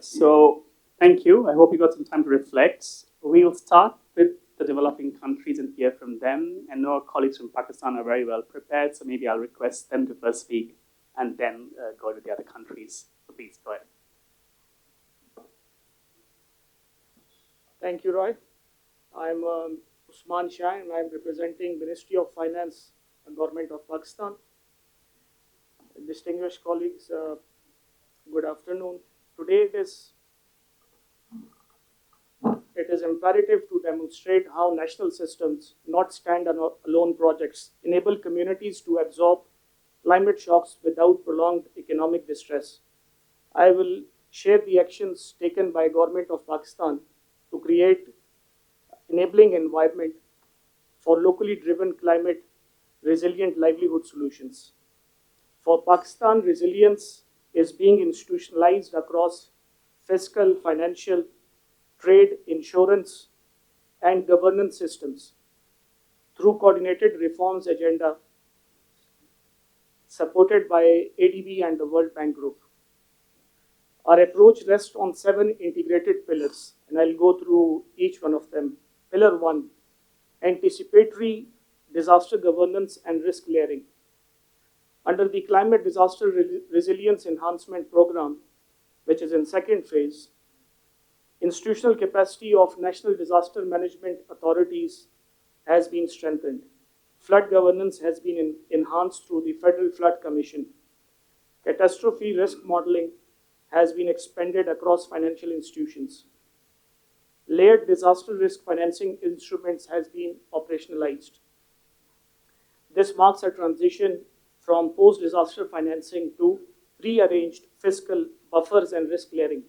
So thank you. I hope you got some time to reflect. We'll start with the developing countries and hear from them. And our colleagues from Pakistan are very well prepared, so maybe I'll request them to first speak and then go to the other countries. So please go ahead. Thank you, Roy. I'm Usman Shah, and I'm representing Ministry of Finance and Government of Pakistan. Distinguished colleagues, good afternoon. Today it is imperative to demonstrate how national systems, not stand-alone projects, enable communities to absorb climate shocks without prolonged economic distress. I will share the actions taken by Government of Pakistan to create enabling environment for locally driven climate resilient livelihood solutions. For Pakistan, resilience is being institutionalized across fiscal, financial, trade, insurance, and governance systems through coordinated reforms agenda supported by ADB and the World Bank Group. Our approach rests on 7 integrated pillars, and I'll go through each one of them. Pillar 1, anticipatory disaster governance and risk layering. Under the Climate Disaster Resilience Enhancement Program, which is in second phase, institutional capacity of national disaster management authorities has been strengthened. Flood governance has been enhanced through the Federal Flood Commission. Catastrophe risk modeling has been expanded across financial institutions. Layered disaster risk financing instruments has been operationalized. This marks a transition from post-disaster financing to pre-arranged fiscal buffers and risk layering,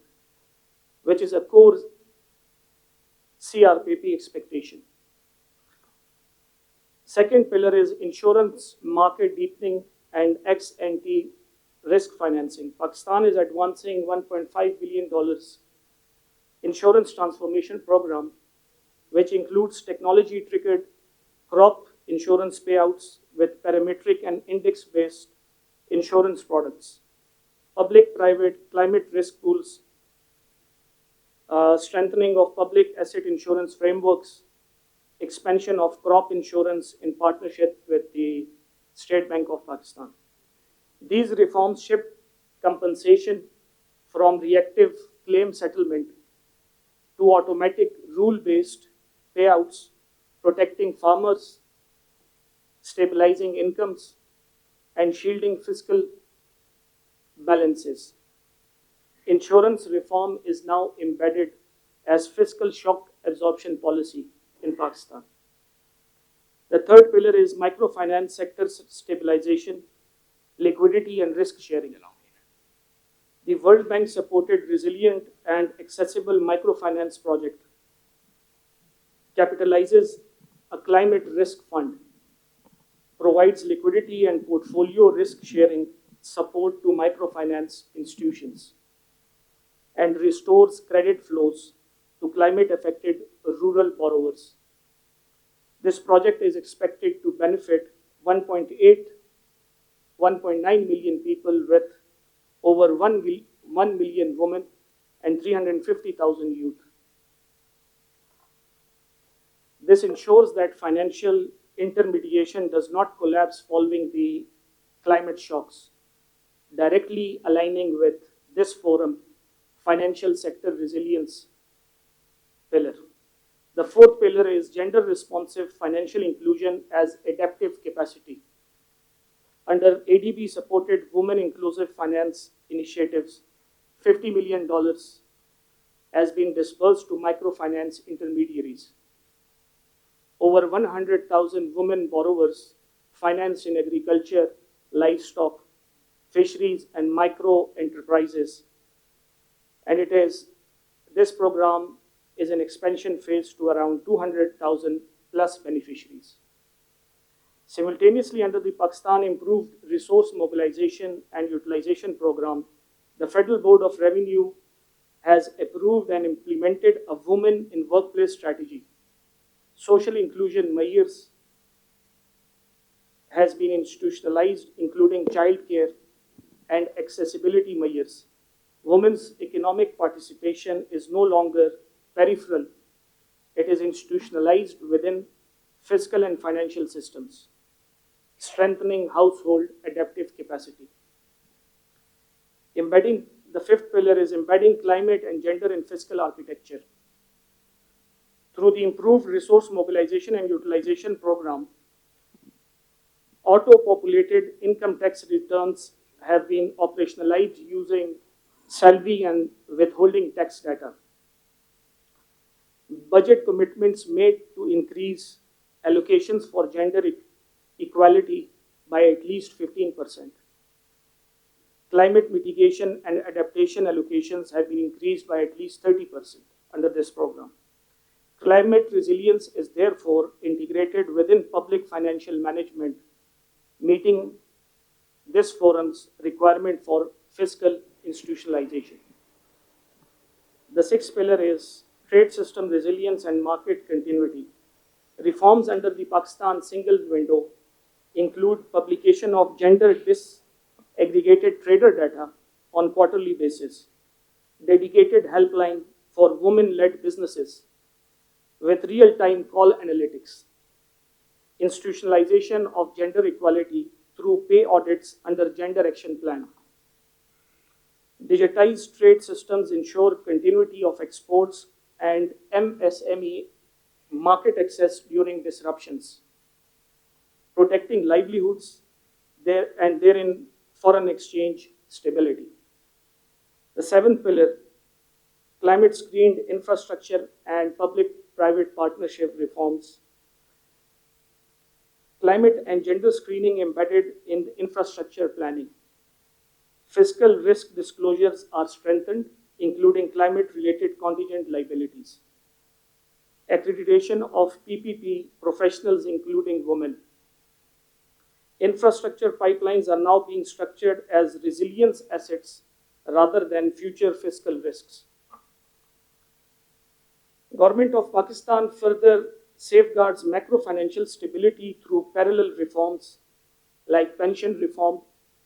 which is a core CRPP expectation. Second pillar is insurance market deepening and ex-ante risk financing. Pakistan is advancing $1.5 billion insurance transformation program, which includes technology-triggered crop insurance payouts with parametric and index-based insurance products, public-private climate risk pools, strengthening of public asset insurance frameworks, expansion of crop insurance in partnership with the State Bank of Pakistan. These reforms shift compensation from reactive claim settlement to automatic rule-based payouts, protecting farmers, stabilizing incomes, and shielding fiscal balances. Insurance reform is now embedded as fiscal shock absorption policy in Pakistan. The third pillar is microfinance sector stabilization, liquidity, and risk sharing. The World Bank supported resilient and accessible microfinance project capitalizes a climate risk fund, provides liquidity and portfolio risk sharing support to microfinance institutions, and restores credit flows to climate affected rural borrowers. This project is expected to benefit 1.9 million people with over 1 million women and 350,000 youth. This ensures that financial intermediation does not collapse following the climate shocks, directly aligning with this forum financial sector resilience pillar. The fourth pillar is gender responsive financial inclusion as adaptive capacity. Under ADB supported women inclusive finance initiatives, $50 million has been disbursed to microfinance intermediaries. Over 100,000 women borrowers financed in agriculture, livestock, fisheries, and micro enterprises. And this program is an expansion phase to around 200,000 plus beneficiaries. Simultaneously, under the Pakistan Improved Resource Mobilization and Utilization Program, the Federal Board of Revenue has approved and implemented a Women in Workplace strategy. Social inclusion measures has been institutionalized, including childcare and accessibility measures, Women's economic participation is no longer peripheral, it is institutionalized within fiscal and financial systems, strengthening household adaptive capacity. The fifth pillar is embedding climate and gender in fiscal architecture. Through the improved resource mobilization and utilization program, auto-populated income tax returns have been operationalized using salary and withholding tax data. Budget commitments made to increase allocations for gender equality by at least 15%. Climate mitigation and adaptation allocations have been increased by at least 30% under this program. Climate resilience is therefore integrated within public financial management, meeting this forum's requirement for fiscal institutionalization. The sixth pillar is trade system resilience and market continuity. Reforms under the Pakistan single window include publication of gender disaggregated trader data on quarterly basis, dedicated helpline for women-led businesses with real-time call analytics, institutionalization of gender equality through pay audits under Gender Action Plan. Digitized trade systems ensure continuity of exports and MSME market access during disruptions, protecting livelihoods and therein foreign exchange stability. The seventh pillar, climate screened infrastructure and public-private partnership reforms. Climate and gender screening embedded in infrastructure planning. Fiscal risk disclosures are strengthened, including climate-related contingent liabilities. Accreditation of PPP professionals, including women. Infrastructure pipelines are now being structured as resilience assets rather than future fiscal risks. Government of Pakistan further safeguards macro-financial stability through parallel reforms like pension reform,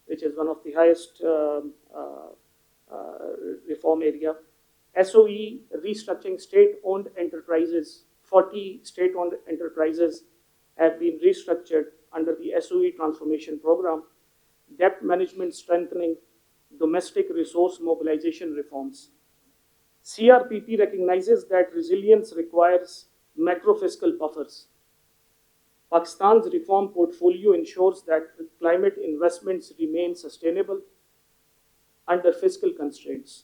which is one of the highest reform area, SOE restructuring state-owned enterprises. 40 state-owned enterprises have been restructured under the SOE transformation program, debt management strengthening, domestic resource mobilization reforms. CRPP recognizes that resilience requires macro-fiscal buffers. Pakistan's reform portfolio ensures that climate investments remain sustainable under fiscal constraints.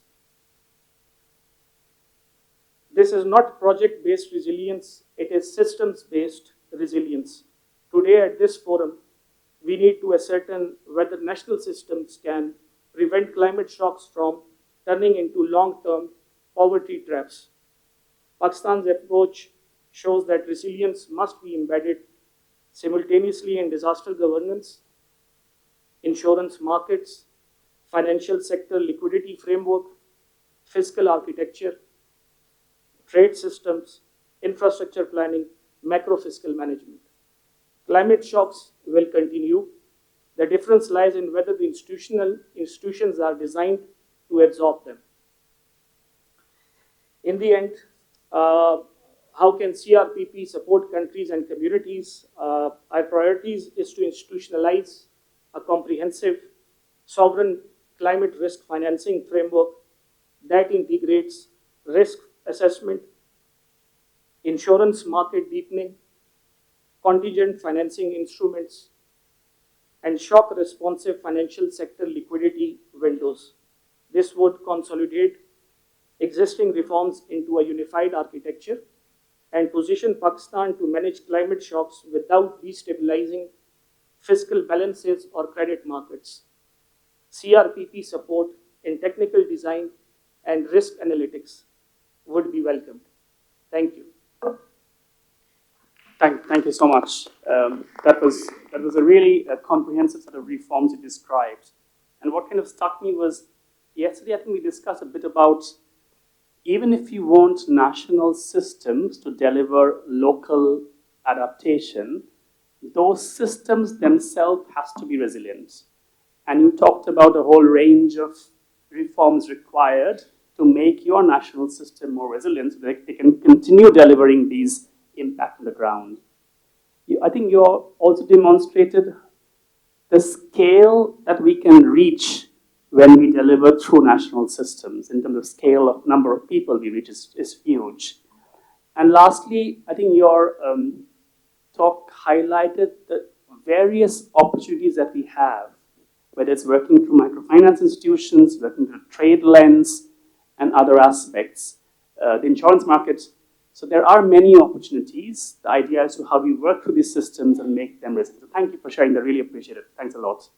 This is not project-based resilience, it is systems-based resilience. Today at this forum, we need to ascertain whether national systems can prevent climate shocks from turning into long-term poverty traps. Pakistan's approach shows that resilience must be embedded simultaneously in disaster governance, insurance markets, financial sector liquidity framework, fiscal architecture, trade systems, infrastructure planning, macro-fiscal management. Climate shocks will continue. The difference lies in whether the institutions are designed to absorb them. In the end, how can CRPP support countries and communities? Our priorities is to institutionalize a comprehensive sovereign climate risk financing framework that integrates risk assessment, insurance market deepening, contingent financing instruments, and shock responsive financial sector liquidity windows. This would consolidate existing reforms into a unified architecture and position Pakistan to manage climate shocks without destabilizing fiscal balances or credit markets. CRPP support in technical design and risk analytics would be welcomed. Thank you. Thank you so much. That was a really comprehensive set of reforms you described. And what kind of struck me was, yesterday I think we discussed a bit about, even if you want national systems to deliver local adaptation, those systems themselves has to be resilient. And you talked about a whole range of reforms required to make your national system more resilient so that they can continue delivering these impact on the ground. I think you also demonstrated the scale that we can reach when we deliver through national systems in terms of scale of number of people we reach is huge. And lastly, I think your talk highlighted the various opportunities that we have, whether it's working through microfinance institutions, working through trade lens, and other aspects, the insurance market. So there are many opportunities. The idea is to how we work through these systems and make them resilient. So thank you for sharing that. Really appreciate it. Thanks a lot.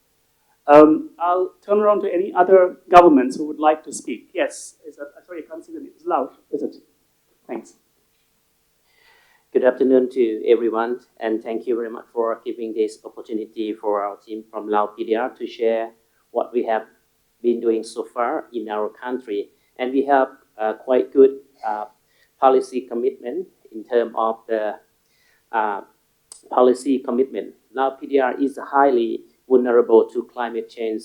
I'll turn around to any other governments who would like to speak. Yes, sorry, I can't see the name. It's loud, is it? Thanks. Good afternoon to everyone, and thank you very much for giving this opportunity for our team from Lao PDR to share what we have been doing so far in our country. And we have quite good policy commitment in terms of the policy commitment. Lao PDR is highly vulnerable to climate change,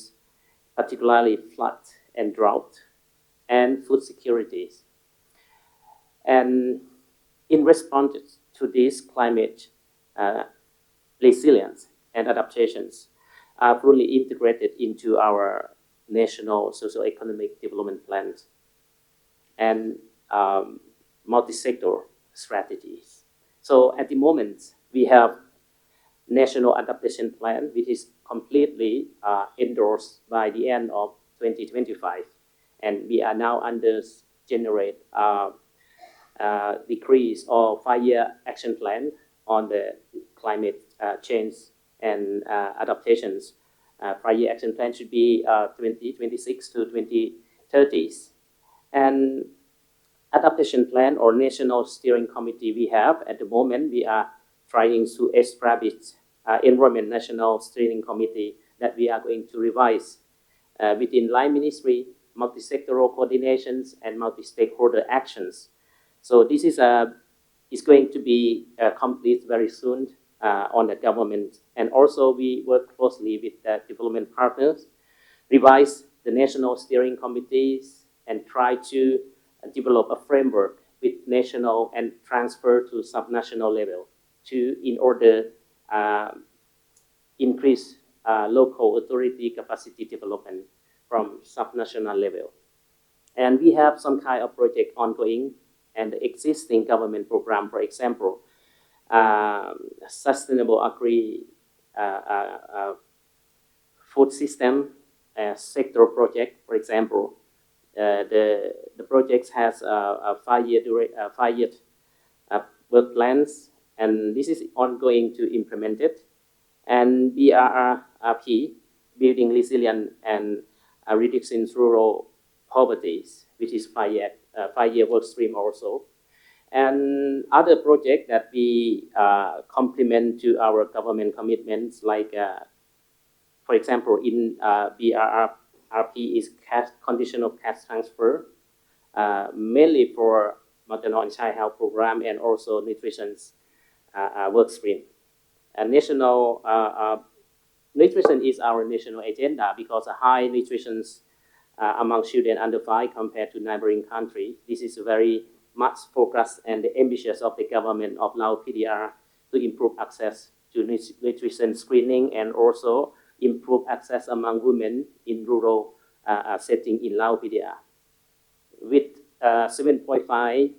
particularly flood and drought, and food securities. And in response to this climate resilience and adaptations are fully integrated into our national socio-economic development plans and multi-sector strategies. So at the moment, we have National Adaptation Plan, which is completely endorsed by the end of 2025. And we are now under generate decrease or 5-year action plan on the climate change and adaptations. 5-year action plan should be 2026 to 2030s. And adaptation plan or national steering committee we have at the moment, we are trying to establish environment national steering committee that we are going to revise within line ministry, multi-sectoral coordinations, and multi-stakeholder actions. So this is going to be complete very soon on the government. And also we work closely with the development partners, revise the national steering committees, and try to develop a framework with national and transfer to subnational level in order increase local authority capacity development from subnational level. And we have some kind of project ongoing and the existing government program, for example, sustainable agri food system sector project, for example. The project has a 5-year work plans, and this is ongoing to implement it. And BRRP, building resilient and reducing rural poverty, which is 5-year work stream also. And other projects that we complement to our government commitments, like, for example, in BRRP is conditional cash transfer, mainly for maternal and child health program and also nutrition work stream. And national nutrition is our national agenda because a high nutrition among children under 5 compared to neighboring countries. This is very much focused and ambitious of the government of Lao PDR to improve access to nutrition screening and also improve access among women in rural setting in Lao PDR. With 7.5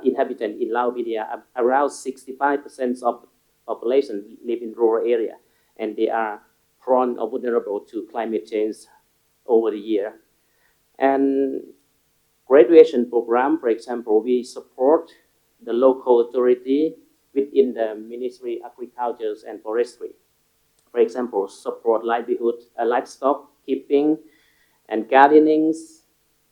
inhabitants in Lao PDR, around 65% of population live in rural area, and they are prone or vulnerable to climate change over the year. And graduation program, for example, we support the local authority within the Ministry of Agriculture and Forestry. For example, support livelihood, livestock keeping and gardening,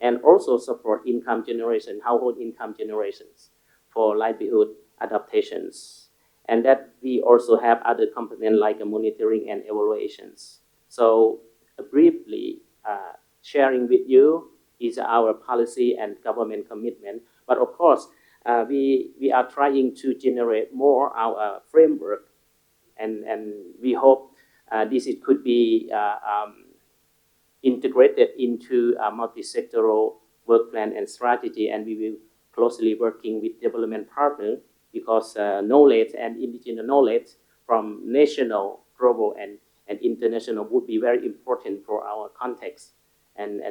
and also support income generation, household income generations for livelihood adaptations. And that we also have other components like monitoring and evaluations. So briefly sharing with you is our policy and government commitment. But of course, we are trying to generate more our framework, and we hope could be integrated into a multi-sectoral work plan and strategy, and we will closely working with development partners because knowledge and indigenous knowledge from national, global, and international would be very important for our context, and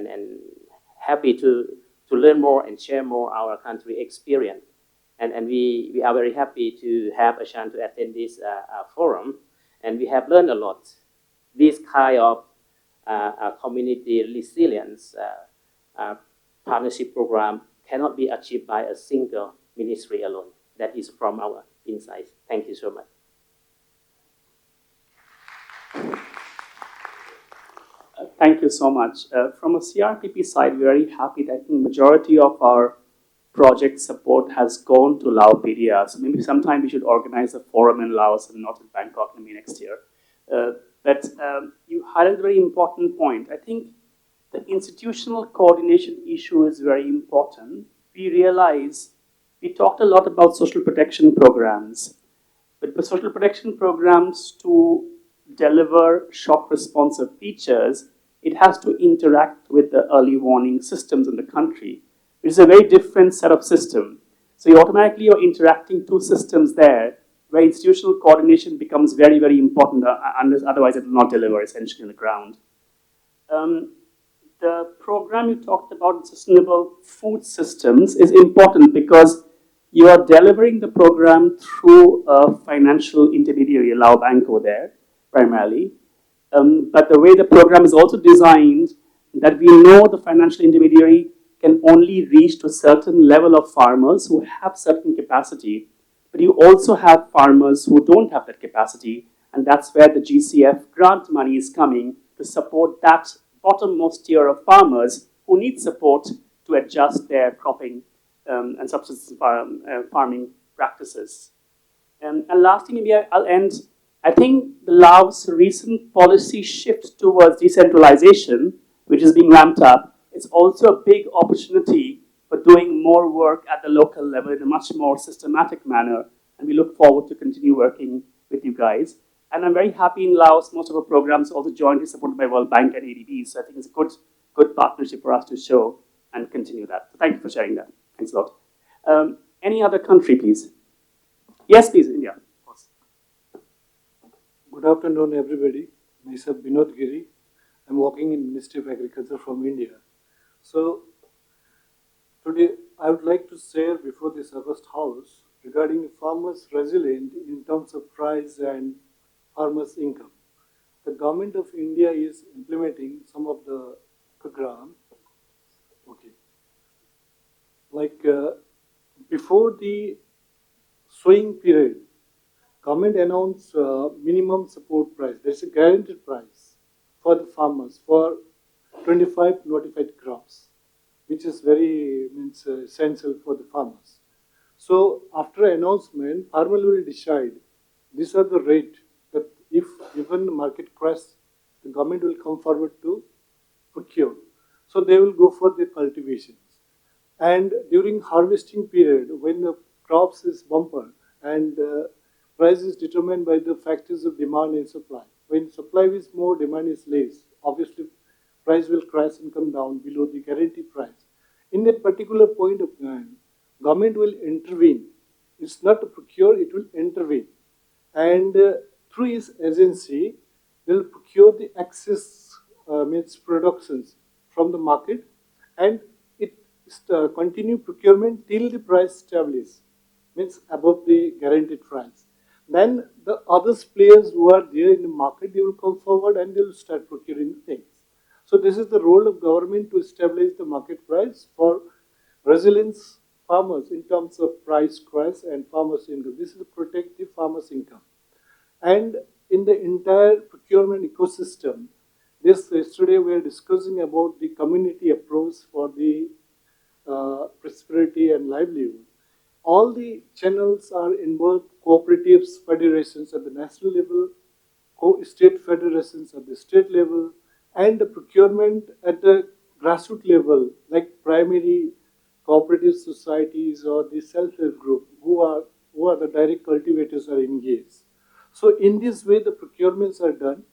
happy to learn more and share more our country experience. And we are very happy to have a chance to attend this forum, and we have learned a lot. This kind of community resilience partnership program cannot be achieved by a single ministry alone. That is from our insights. Thank you so much. Thank you so much. From a CRPP side, we're very happy that the majority of our project support has gone to Laopedia. So maybe sometime we should organize a forum in Laos and not in Bangkok maybe next year. But you highlighted a very important point. I think the institutional coordination issue is very important. We realize we talked a lot about social protection programs, but for social protection programs to deliver shock responsive features, it has to interact with the early warning systems in the country, which is a very different set of system. So you automatically are interacting two systems there, where institutional coordination becomes very, very important, otherwise it will not deliver essentially on the ground. The program you talked about, sustainable food systems, is important because you are delivering the program through a financial intermediary, Lao Banco there, primarily. But the way the program is also designed, that we know the financial intermediary can only reach to a certain level of farmers who have certain capacity, but you also have farmers who don't have that capacity, and that's where the GCF grant money is coming to support that bottommost tier of farmers who need support to adjust their cropping and subsistence farming practices. And lastly, maybe I'll end. I think the Laos' recent policy shift towards decentralization, which is being ramped up, is also a big opportunity for doing more work at the local level in a much more systematic manner. And we look forward to continue working with you guys. And I'm very happy in Laos, most of our programs are also jointly supported by World Bank and ADB. So I think it's a good partnership for us to show and continue that. So thank you for sharing that. Thanks a lot. Any other country, please? Yes, please, India. Good afternoon, everybody. Myself Binod Giri. I'm working in Ministry of Agriculture from India. So today I would like to share before this August House regarding farmers' resilience in terms of price and farmers' income. The government of India is implementing some of the program. Okay. Like before the sowing period, government announced minimum support price. There's a guaranteed price for the farmers for 25 notified crops, which is very essential for the farmers. So after announcement, farmer will decide these are the rate that if given the market crash, the government will come forward to procure. So they will go for the cultivations. And during harvesting period, when the crops is bumper and price is determined by the factors of demand and supply. When supply is more, demand is less. Obviously, price will crash and come down below the guaranteed price. In that particular point of time, government will intervene. It's not to procure, it will intervene. And through its agency, they will procure the excess means productions from the market, and it continue procurement till the price established, means above the guaranteed price. Then the other players who are there in the market, they will come forward and they will start procuring the things. So this is the role of government to establish the market price for resilience farmers in terms of price crash and farmers' income. This is to protect the farmers' income. And in the entire procurement ecosystem, yesterday we were discussing about the community approach for the prosperity and livelihood. All the channels are involved, cooperatives, federations at the national level, state federations at the state level, and the procurement at the grassroots level, like primary cooperative societies or the self-help group, who are the direct cultivators are engaged. So in this way, the procurements are done.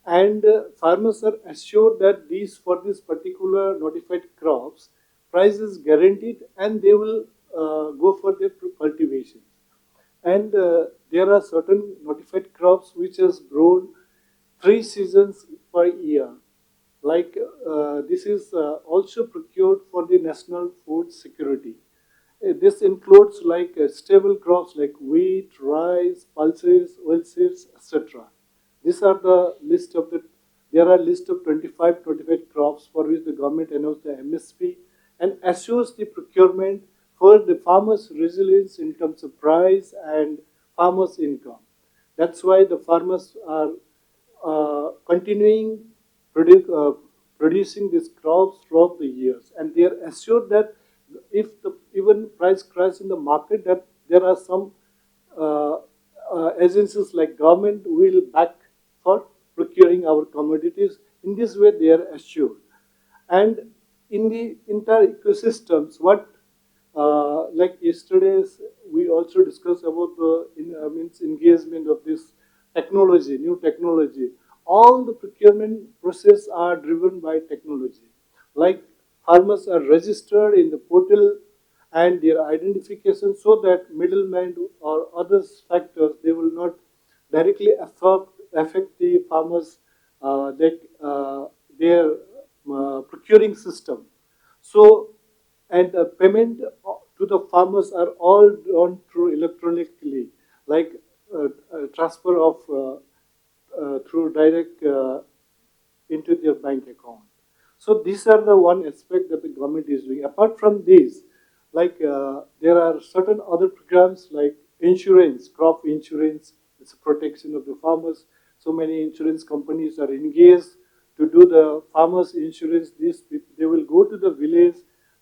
and farmers are assured that for these particular notified crops, price is guaranteed, and they will go for their cultivation. And there are certain notified crops which is grown 3 seasons per year. Like this is also procured for the national food security. This includes like stable crops like wheat, rice, pulses, oilseeds, etc. These are the list of the. There are list of 25 crops for which the government announced the MSP and assures the procurement for the farmers' resilience in terms of price and farmers' income. That's why the farmers are continuing producing these crops throughout the years, and they are assured that if the even price crash in the market, that there are some uh, agencies like government will back for procuring our commodities. In this way, they are assured. And in the entire ecosystems, what like yesterday's, we also discussed about the means engagement of this technology, new technology. All the procurement process are driven by technology. Like farmers are registered in the portal and their identification, so that middlemen or other factors, they will not directly affect the farmers their procuring system. So, and the payment to the farmers are all done through electronically, like transfer of through direct into their bank account. So these are the one aspect that the government is doing. Apart from these, like there are certain other programs like insurance, crop insurance. It's a protection of the farmers. So many insurance companies are engaged to do the farmers insurance. They will go to the village,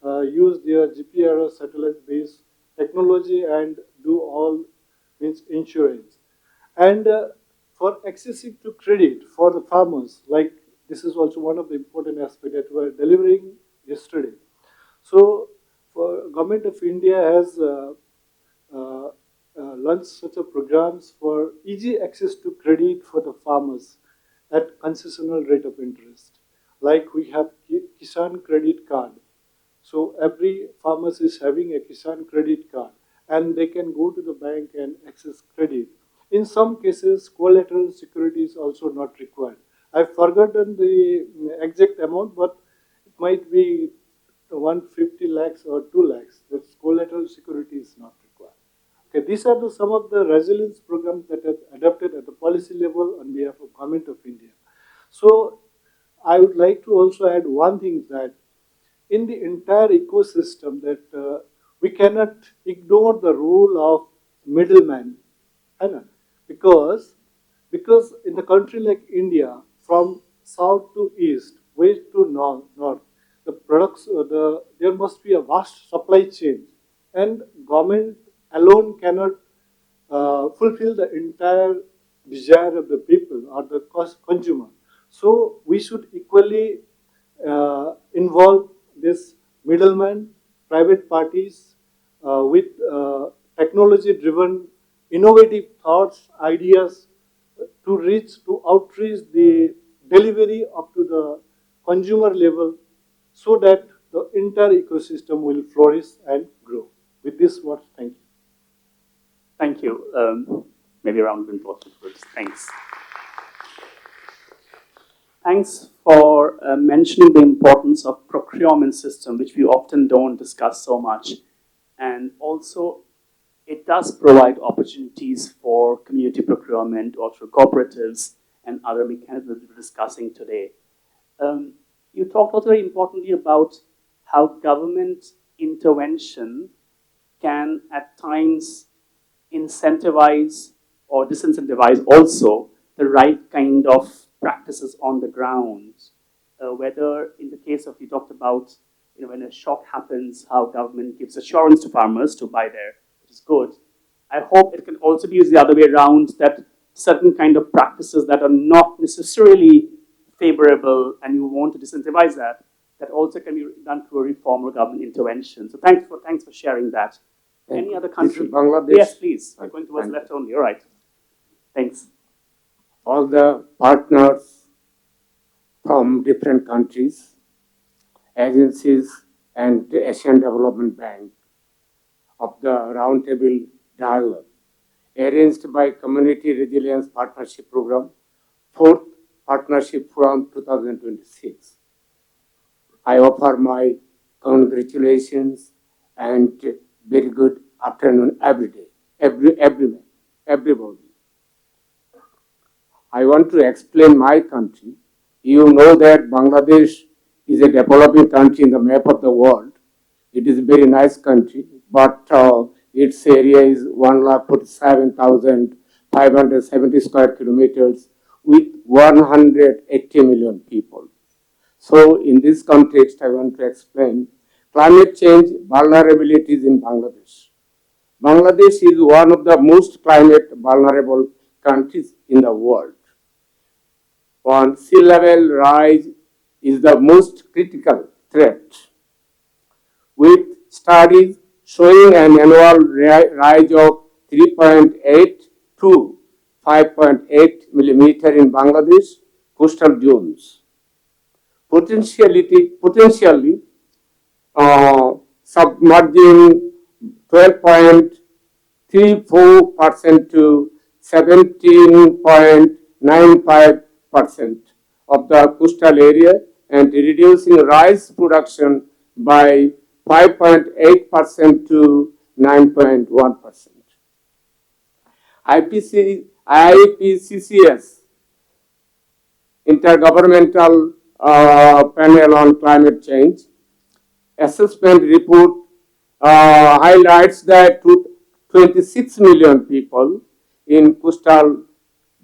use their GPRS satellite-based technology, and do all means insurance. And for accessing to credit for the farmers, like this is also one of the important aspects that we are delivering yesterday. So, for Government of India has launched such a programs for easy access to credit for the farmers at concessional rate of interest. Like we have Kisan Credit Card. So every farmers is having a Kisan credit card, and they can go to the bank and access credit. In some cases, collateral security is also not required. I've forgotten the exact amount, but it might be 150 lakhs or 2 lakhs. That collateral security is not required. Okay, these are some of the resilience programs that are adopted at the policy level on behalf of Government of India. So I would like to also add one thing, that in the entire ecosystem, that we cannot ignore the role of middleman, because in the country like India, from south to east, west to north, the products there must be a vast supply chain, and government alone cannot fulfill the entire desire of the people or the consumer. So we should equally involve this middleman, private parties with technology-driven, innovative thoughts, ideas to outreach the delivery up to the consumer level, so that the entire ecosystem will flourish and grow. With this words, thank you. Thank you. Maybe a round of applause afterwards. Thanks. Thanks for mentioning the importance of procurement system, which we often don't discuss so much. And also, it does provide opportunities for community procurement or through cooperatives and other mechanisms we're discussing today. You talked also very importantly about how government intervention can at times incentivize or disincentivize also the right kind of practices on the ground. Whether in the case of, you talked about, when a shock happens, how government gives assurance to farmers to buy there, which is good. I hope it can also be used the other way around, that certain kind of practices that are not necessarily favorable and you want to disincentivize that, that also can be done through a reform or government intervention. So thanks for sharing that. Any other country? Bangladesh. Yes, please. We're going towards left only. All right. Thanks. All the partners from different countries, agencies, and the Asian Development Bank of the Roundtable Dialogue, arranged by Community Resilience Partnership Program, 4th Partnership Forum 2026. I offer my congratulations and very good afternoon every day, everybody. I want to explain my country. You know that Bangladesh is a developing country in the map of the world. It is a very nice country, but its area is 1,47,570 square kilometers with 180 million people. So in this context, I want to explain climate change vulnerabilities in Bangladesh. Bangladesh is one of the most climate vulnerable countries in the world. One, sea level rise is the most critical threat, with studies showing an annual rise of 3.8 to 5.8 millimeter in Bangladesh coastal zones, potentially submerging 12.34% to 17.95% of the coastal area and reducing rice production by 5.8% to 9.1%. IPCCS, Intergovernmental Panel on Climate Change, assessment report highlights that 26 million people in coastal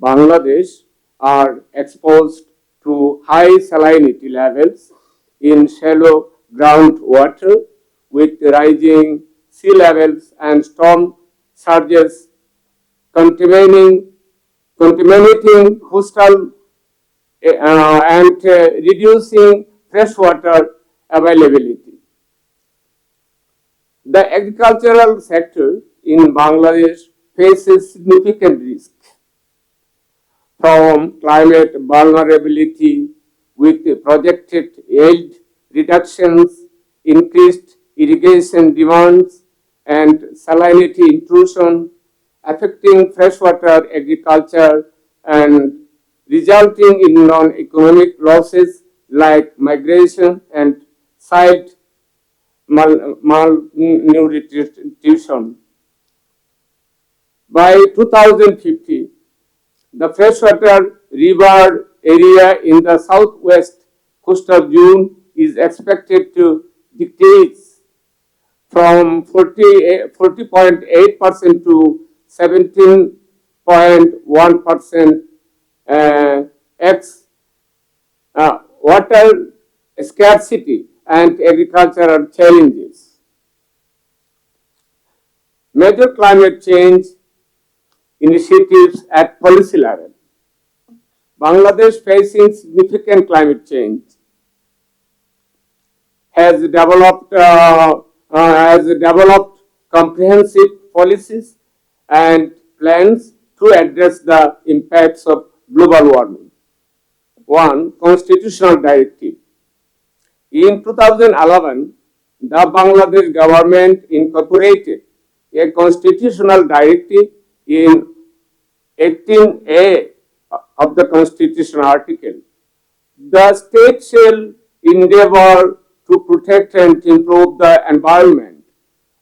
Bangladesh are exposed to high salinity levels in shallow groundwater with rising sea levels and storm surges contaminating coastal and reducing freshwater availability. The agricultural sector in Bangladesh faces significant risk from climate vulnerability with projected yield reductions, increased irrigation demands, and salinity intrusion affecting freshwater agriculture and resulting in non-economic losses like migration and site malnutrition. By 2050, the freshwater river area in the southwest coastal zone is expected to decrease from 40.8% to 17.1%. Water scarcity and agricultural challenges. Major climate change initiatives at policy level. Bangladesh, facing significant climate change, has developed comprehensive policies and plans to address the impacts of global warming. One, constitutional directive. In 2011, the Bangladesh government incorporated a constitutional directive in 18A of the Constitution article. The state shall endeavor to protect and improve the environment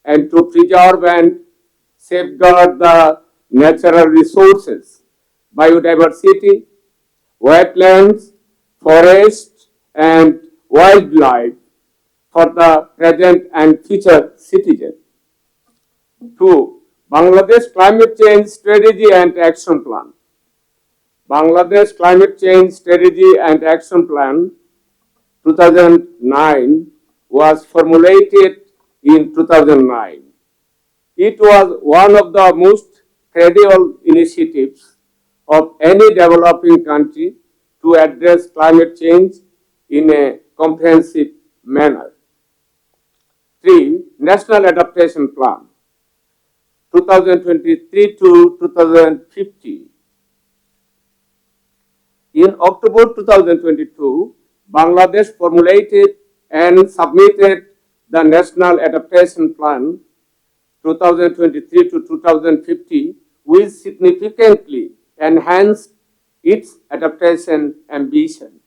and to preserve and safeguard the natural resources, biodiversity, wetlands, forests, and wildlife for the present and future citizens. 2. Bangladesh Climate Change Strategy and Action Plan. Bangladesh Climate Change Strategy and Action Plan 2009 was formulated in 2009. It was one of the most credible initiatives of any developing country to address climate change in a comprehensive manner. 3. National Adaptation Plan 2023 to 2050. In October 2022, Bangladesh formulated and submitted the National Adaptation Plan 2023 to 2050, which significantly enhanced its adaptation ambition.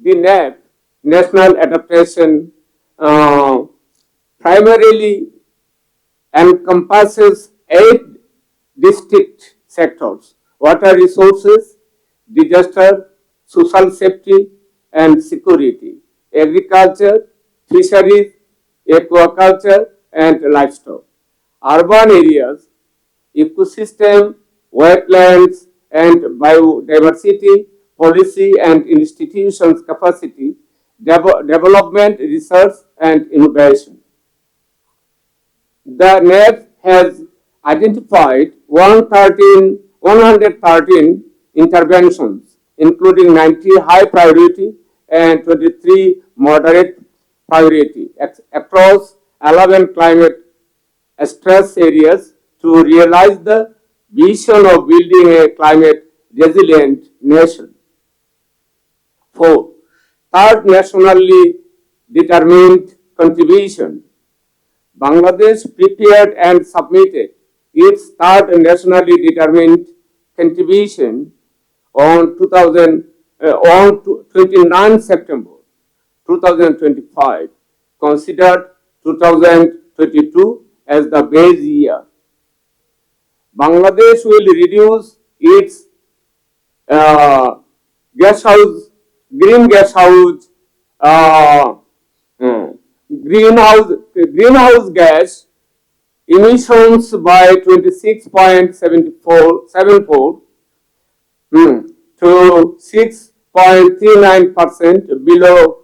The NAP, National Adaptation, primarily encompasses 8 distinct sectors: water resources, disaster, social safety and security, agriculture, fisheries, aquaculture and livestock, urban areas, ecosystem, wetlands and biodiversity, policy and institutions capacity, development, research and innovation. The NAP has identified 113 interventions, including 90 high priority and 23 moderate priority across 11 climate stress areas to realize the vision of building a climate resilient nation. 4. Third, nationally determined contribution. Bangladesh prepared and submitted its third nationally determined contribution on 29 September 2025, considered 2022 as the base year. Bangladesh will reduce its greenhouse gas emissions by 26.74 to 6.39% below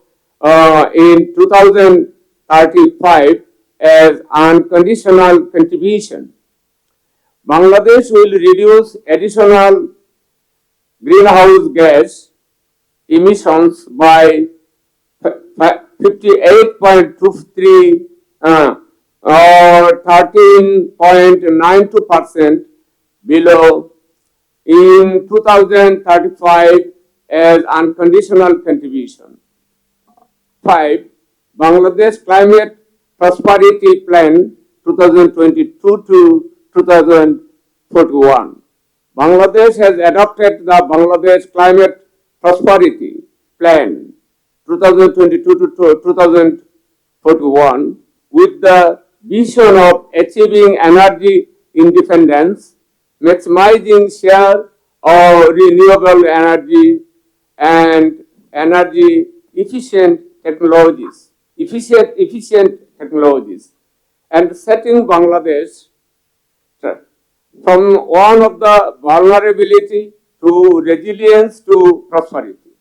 in 2035 as unconditional contribution. Bangladesh will reduce additional greenhouse gas emissions by 58.23 or 13.92% below in 2035 as unconditional contribution. 5. Bangladesh Climate Prosperity Plan 2022 to 2041. Bangladesh has adopted the Bangladesh Climate Prosperity Plan 2022 to 2041 with the vision of achieving energy independence, maximizing share of renewable energy and energy efficient technologies, and setting Bangladesh from one of the vulnerability to resilience to prosperity.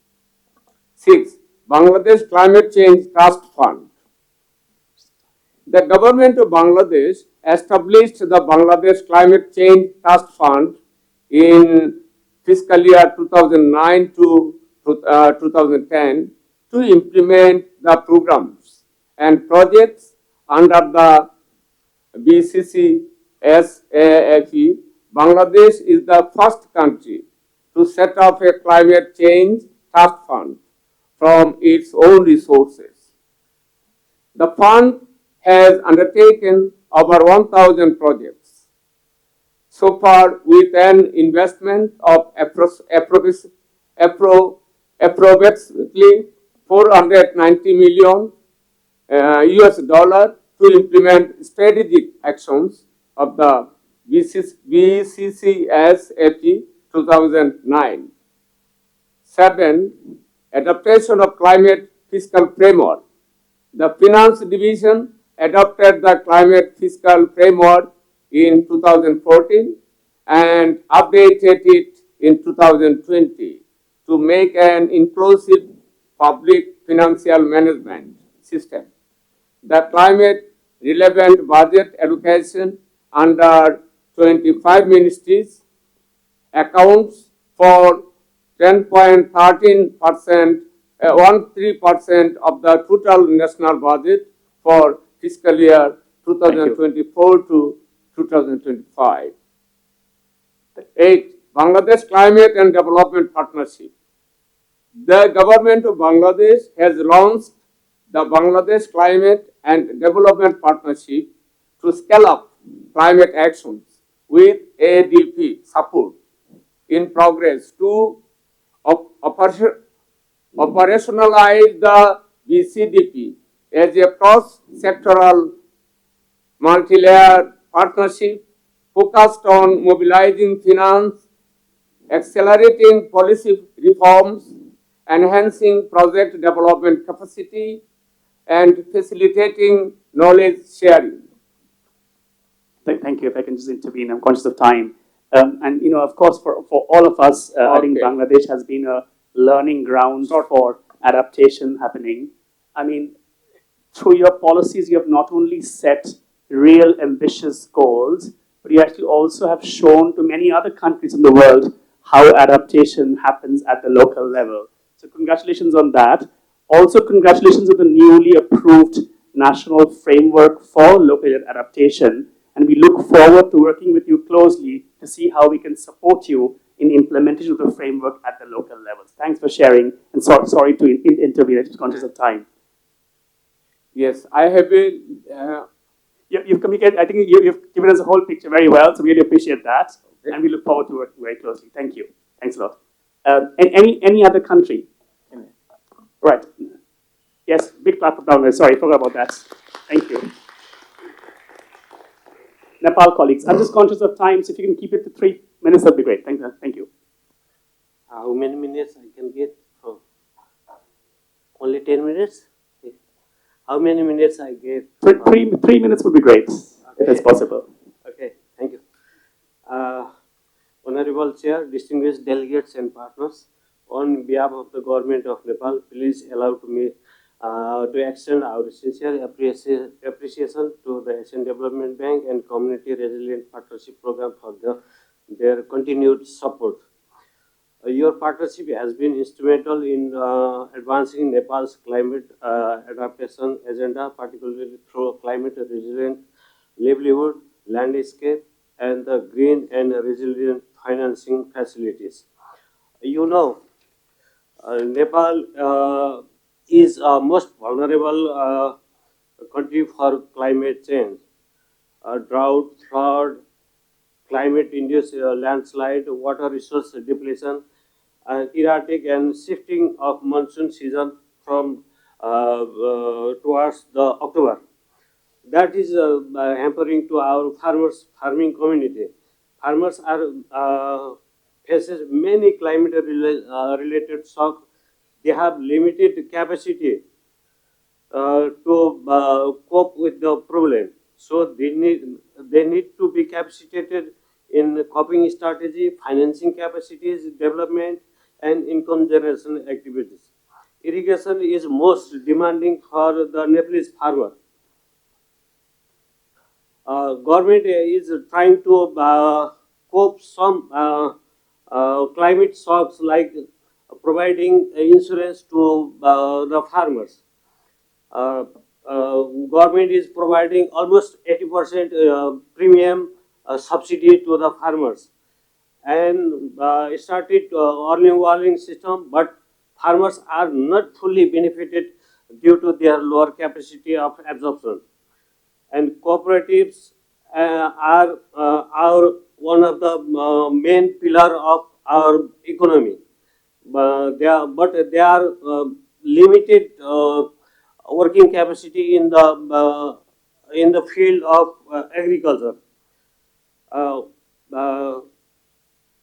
6. Bangladesh Climate Change Trust Fund. The government of Bangladesh established the Bangladesh Climate Change Trust Fund in fiscal year 2009 to 2010 to implement the programs and projects under the BCCSAFE. Bangladesh is the first country to set up a climate change trust fund from its own resources. The fund has undertaken over 1,000 projects so far with an investment of approximately $490 million US dollar to implement strategic actions of the BCCSAFE 2009. 7. Adaptation of climate fiscal framework. The Finance Division adopted the climate fiscal framework in 2014 and updated it in 2020 to make an inclusive public financial management system. The climate relevant budget allocation under 25 ministries accounts for 13% of the total national budget for fiscal year 2024 to 2025. 8. Bangladesh Climate and Development Partnership. The government of Bangladesh has launched the Bangladesh Climate and Development Partnership to scale up climate actions with ADP support in progress to operationalize the BCDP as a cross-sectoral multi-layered partnership focused on mobilizing finance, accelerating policy reforms, enhancing project development capacity, and facilitating knowledge sharing. Thank you. If I can just intervene, I'm conscious of time. And of course, for all of us, I think Bangladesh has been a learning ground for adaptation happening. I mean, through your policies, you have not only set real ambitious goals, but you actually also have shown to many other countries in the world how adaptation happens at the local level. So congratulations on that. Also, congratulations on the newly approved national framework for local adaptation. And we look forward to working with you closely to see how we can support you in implementation of the framework at the local levels. Thanks for sharing, and sorry to intervene, I'm just conscious of time. Yes, I have been. You've communicated, I think you've given us a whole picture very well, so really appreciate that. And we look forward to working very closely. Thank you. Thanks a lot. Any other country? Right. Yes, big clap down there. Sorry, forgot about that. Thank you. Nepal colleagues, I'm just conscious of time, so if you can keep it to 3 minutes, that'd be great. Thank you. How many minutes I can get from? Only 10 minutes? How many minutes I get? Three minutes would be great, if it's possible. Okay, thank you. Honorable Chair, distinguished delegates and partners, on behalf of the Government of Nepal, please allow me to extend our sincere appreciation to the Asian Development Bank and Community Resilient Partnership Program for their continued support. Your partnership has been instrumental in advancing Nepal's climate adaptation agenda, particularly through climate resilient livelihood, landscape, and the green and resilient financing facilities. You know, Nepal is a most vulnerable country for climate change. Drought, flood, climate-induced landslide, water resource depletion, erratic and shifting of monsoon season from towards the October. That is hampering to our farming community. Farmers are faces many climate related shocks. They have limited capacity to cope with the problem. So they need to be capacitated in coping strategy, financing capacities, development, and income generation activities. Irrigation is most demanding for the Nepalese farmer. Government is trying to cope some climate shocks, like providing insurance to the farmers. Government is providing almost 80% premium subsidy to the farmers, and started early warning system, but farmers are not fully benefited due to their lower capacity of absorption. And cooperatives are one of the main pillar of our economy. They are limited working capacity in the field of agriculture.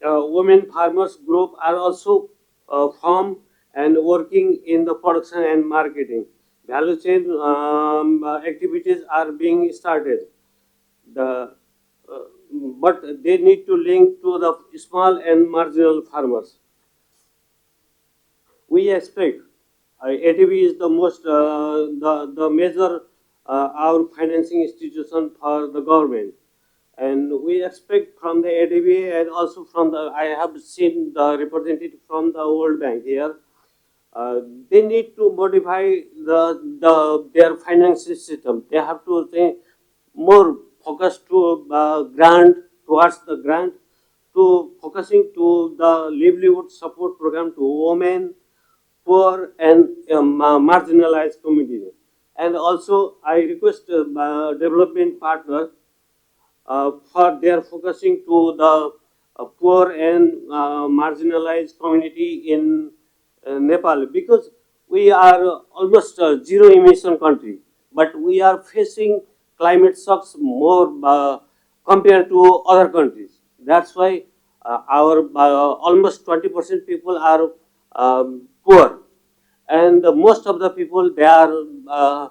Women farmers group are also formed and working in the production and marketing. Value chain activities are being started. But they need to link to the small and marginal farmers. We expect ADB is the most the major our financing institution for the government, and we expect from the ADB and also from the, I have seen the representative from the World Bank here. They need to modify their financing system. They have to say more focus to grant, towards the grant, to focusing to the livelihood support program to women, poor and marginalized community. And also I request development partner for their focusing to the poor and marginalized community in Nepal, because we are almost a zero emission country, but we are facing climate shocks more compared to other countries. That's why our almost 20% people are poor, and most of the people, they are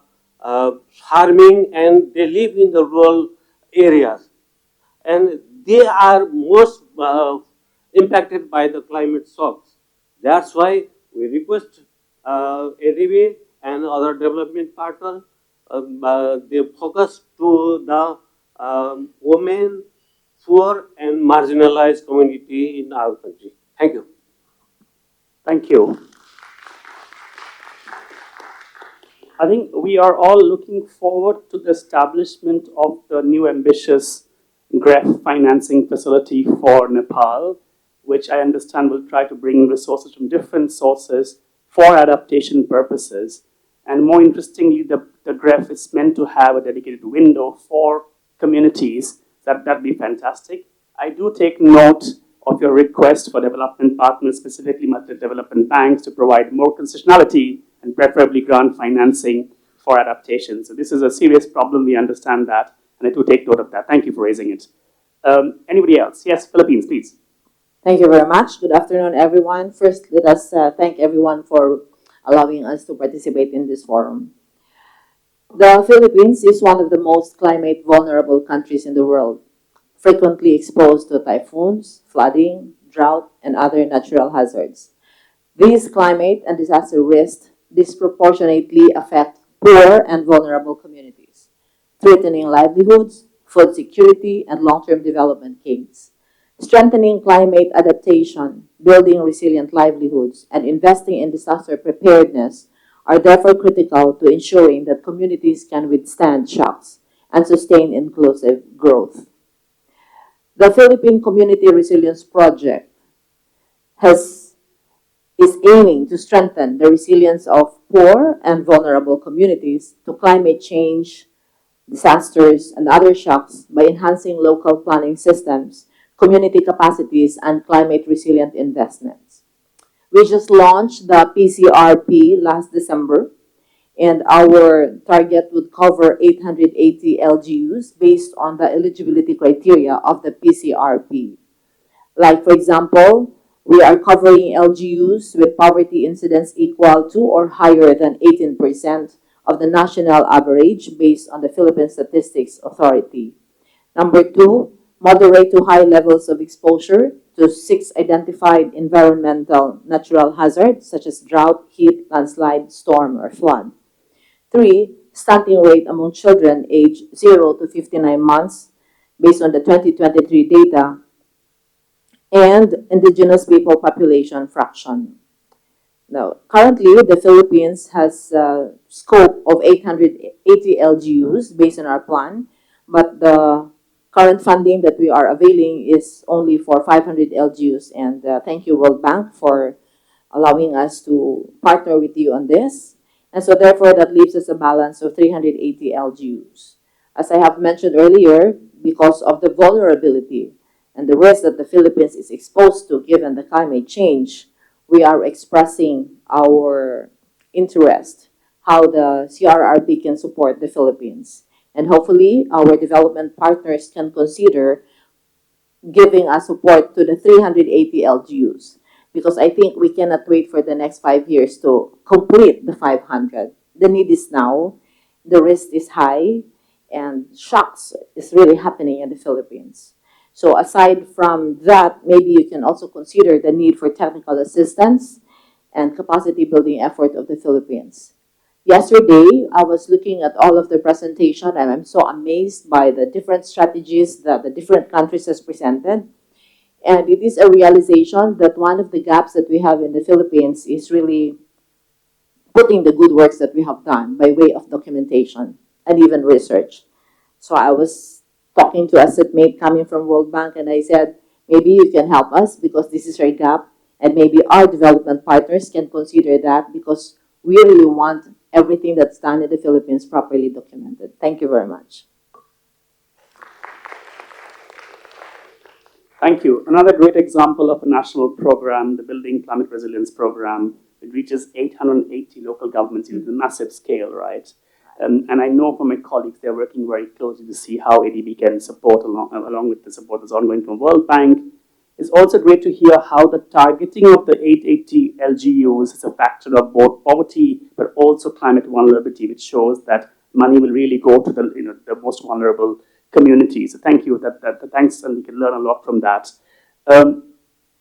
farming and they live in the rural areas, and they are most impacted by the climate shocks. That's why we request ADB and other development partners, they focus to the women, poor and marginalized community in our country. Thank you. Thank you. I think we are all looking forward to the establishment of the new ambitious GREF financing facility for Nepal, which I understand will try to bring resources from different sources for adaptation purposes. And more interestingly, the GREF is meant to have a dedicated window for communities. That'd be fantastic. I do take note of your request for development partners, specifically multi-development banks, to provide more concessionality and preferably grant financing for adaptation. So this is a serious problem, we understand that, and I do take note of that. Thank you for raising it. Anybody else? Yes, Philippines, please. Thank you very much. Good afternoon, everyone. First, let us thank everyone for allowing us to participate in this forum. The Philippines is one of the most climate vulnerable countries in the world, frequently exposed to typhoons, flooding, drought, and other natural hazards. These climate and disaster risks disproportionately affect poor and vulnerable communities, threatening livelihoods, food security, and long-term development gains. Strengthening climate adaptation, building resilient livelihoods, and investing in disaster preparedness are therefore critical to ensuring that communities can withstand shocks and sustain inclusive growth. The Philippine Community Resilience Project is aiming to strengthen the resilience of poor and vulnerable communities to climate change, disasters, and other shocks by enhancing local planning systems, community capacities, and climate resilient investments. We just launched the PCRP last December, and our target would cover 880 LGUs based on the eligibility criteria of the PCRP. Like, for example, we are covering LGUs with poverty incidence equal to or higher than 18% of the national average based on the Philippine Statistics Authority. Number two, moderate to high levels of exposure to 6 identified environmental natural hazards such as drought, heat, landslide, storm, or flood. 3, stunting rate among children aged 0 to 59 months based on the 2023 data, and indigenous people population fraction. Now, currently, the Philippines has a scope of 880 LGUs based on our plan, but the current funding that we are availing is only for 500 LGUs, and thank you, World Bank, for allowing us to partner with you on this. And so therefore, that leaves us a balance of 380 LGUs. As I have mentioned earlier, because of the vulnerability and the risk that the Philippines is exposed to given the climate change, we are expressing our interest how the CRRP can support the Philippines. And hopefully, our development partners can consider giving us support to the 380 LGUs, because I think we cannot wait for the next 5 years to complete the 500. The need is now, the risk is high, and shocks is really happening in the Philippines. So aside from that, maybe you can also consider the need for technical assistance and capacity building effort of the Philippines. Yesterday, I was looking at all of the presentation, and I'm so amazed by the different strategies that the different countries has presented. And it is a realization that one of the gaps that we have in the Philippines is really putting the good works that we have done by way of documentation and even research. So I was talking to a seatmate coming from World Bank, and I said, maybe you can help us because this is our gap, and maybe our development partners can consider that because we really want everything that's done in the Philippines properly documented. Thank you very much. Thank you. Another great example of a national program, the Building Climate Resilience Program. It reaches 880 local governments in a massive scale, right? And I know from my colleagues, they're working very closely to see how ADB can support along with the support that's ongoing from World Bank. It's also great to hear how the targeting of the 880 LGUs is a factor of both poverty, but also climate vulnerability, which shows that money will really go to the most vulnerable communities. So thank you. Thanks, and we can learn a lot from that.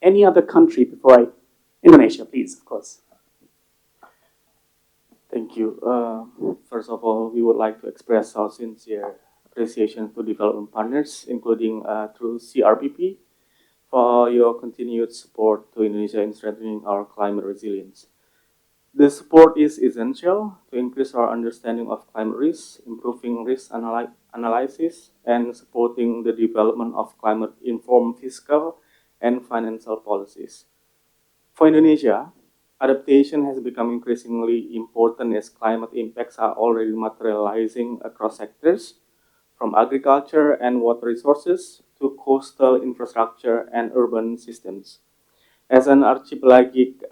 Any other country before Indonesia, please, of course. Thank you. First of all, we would like to express our sincere appreciation to development partners, including through CRPP, for your continued support to Indonesia in strengthening our climate resilience. The support is essential to increase our understanding of climate risk, improving risk analysis, and supporting the development of climate-informed fiscal and financial policies. For Indonesia, adaptation has become increasingly important as climate impacts are already materializing across sectors, from agriculture and water resources to coastal infrastructure and urban systems. As an archipelagic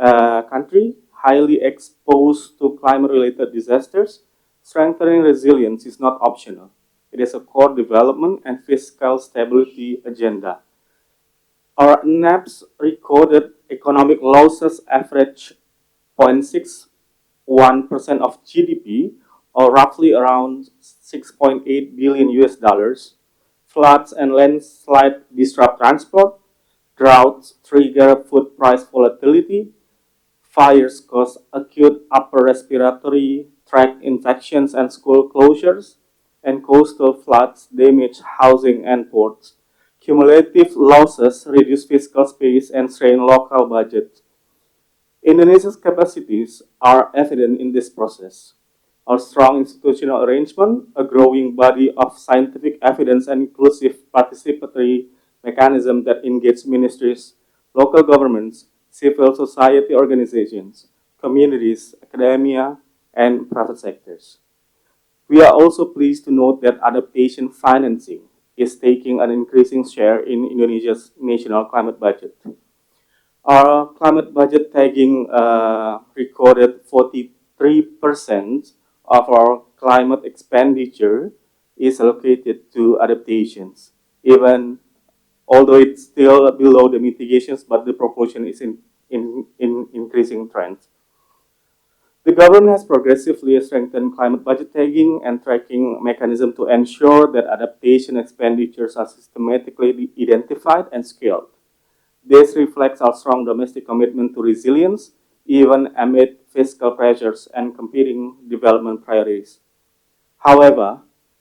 country, highly exposed to climate-related disasters, strengthening resilience is not optional. It is a core development and fiscal stability agenda. Our NAPs recorded economic losses average 0.61% of GDP, or roughly around 6.8 billion US dollars. Floods and landslide disrupt transport. Droughts trigger food price volatility. Fires cause acute upper respiratory tract infections and school closures. And coastal floods damage housing and ports. Cumulative losses reduce fiscal space and strain local budgets. Indonesia's capacities are evident in this process. Our strong institutional arrangement, a growing body of scientific evidence, and inclusive participatory mechanism that engage ministries, local governments, civil society organizations, communities, academia, and private sectors. We are also pleased to note that adaptation financing is taking an increasing share in Indonesia's national climate budget. Our climate budget tagging recorded 43% of our climate expenditure is allocated to adaptations, even although it's still below the mitigations, but the proportion is in increasing trend. The government has progressively strengthened climate budget tagging and tracking mechanism to ensure that adaptation expenditures are systematically identified and scaled. This reflects our strong domestic commitment to resilience, even amid fiscal pressures and competing development priorities. However,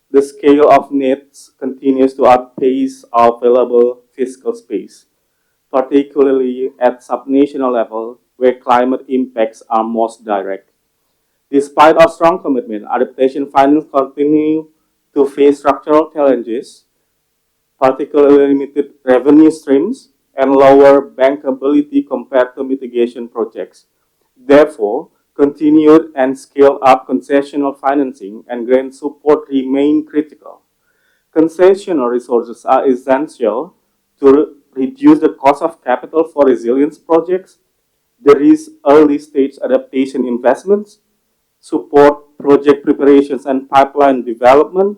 the scale of needs continues to outpace our available fiscal space, particularly at subnational level, where climate impacts are most direct. Despite our strong commitment, adaptation finance continue to face structural challenges, particularly limited revenue streams and lower bankability compared to mitigation projects. Therefore, continued and scaled up concessional financing and grant support remain critical. Concessional resources are essential to reduce the cost of capital for resilience projects, there is early stage adaptation investments, support project preparations and pipeline development,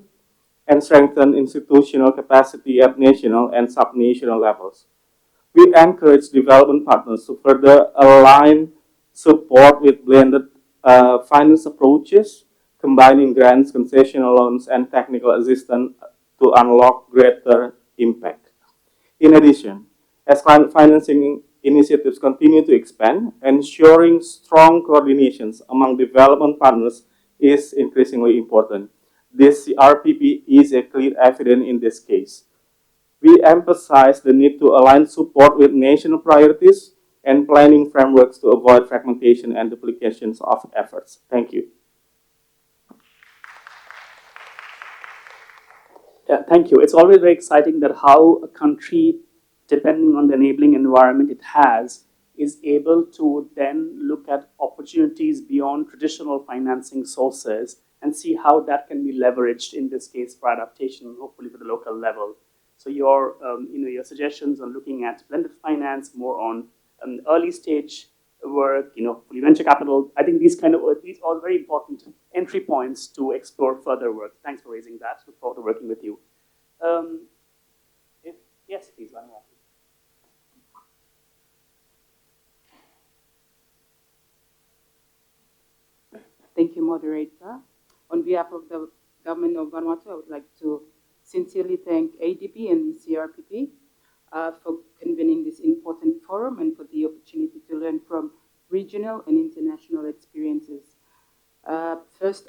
and strengthen institutional capacity at national and subnational levels. We encourage development partners to further align support with blended finance approaches, combining grants, concessional loans, and technical assistance to unlock greater impact. In addition, as climate financing initiatives continue to expand, ensuring strong coordinations among development partners is increasingly important. This CRPP is a clear evidence in this case. We emphasize the need to align support with national priorities and planning frameworks to avoid fragmentation and duplications of efforts. Thank you. Yeah, thank you. It's always very exciting that how a country, depending on the enabling environment it has, is able to then look at opportunities beyond traditional financing sources and see how that can be leveraged in this case for adaptation, hopefully for the local level. So your suggestions on looking at blended finance, more on early stage work, fully venture capital. I think these are very important entry points to explore further work. Thanks for raising that. Look forward to working with you. Yes, please, Vanwa. Thank you, moderator. On behalf of the government of Vanuatu, I would like to sincerely thank ADB and the CRPP for convening this important forum and for the opportunity to learn from regional and international experiences. First,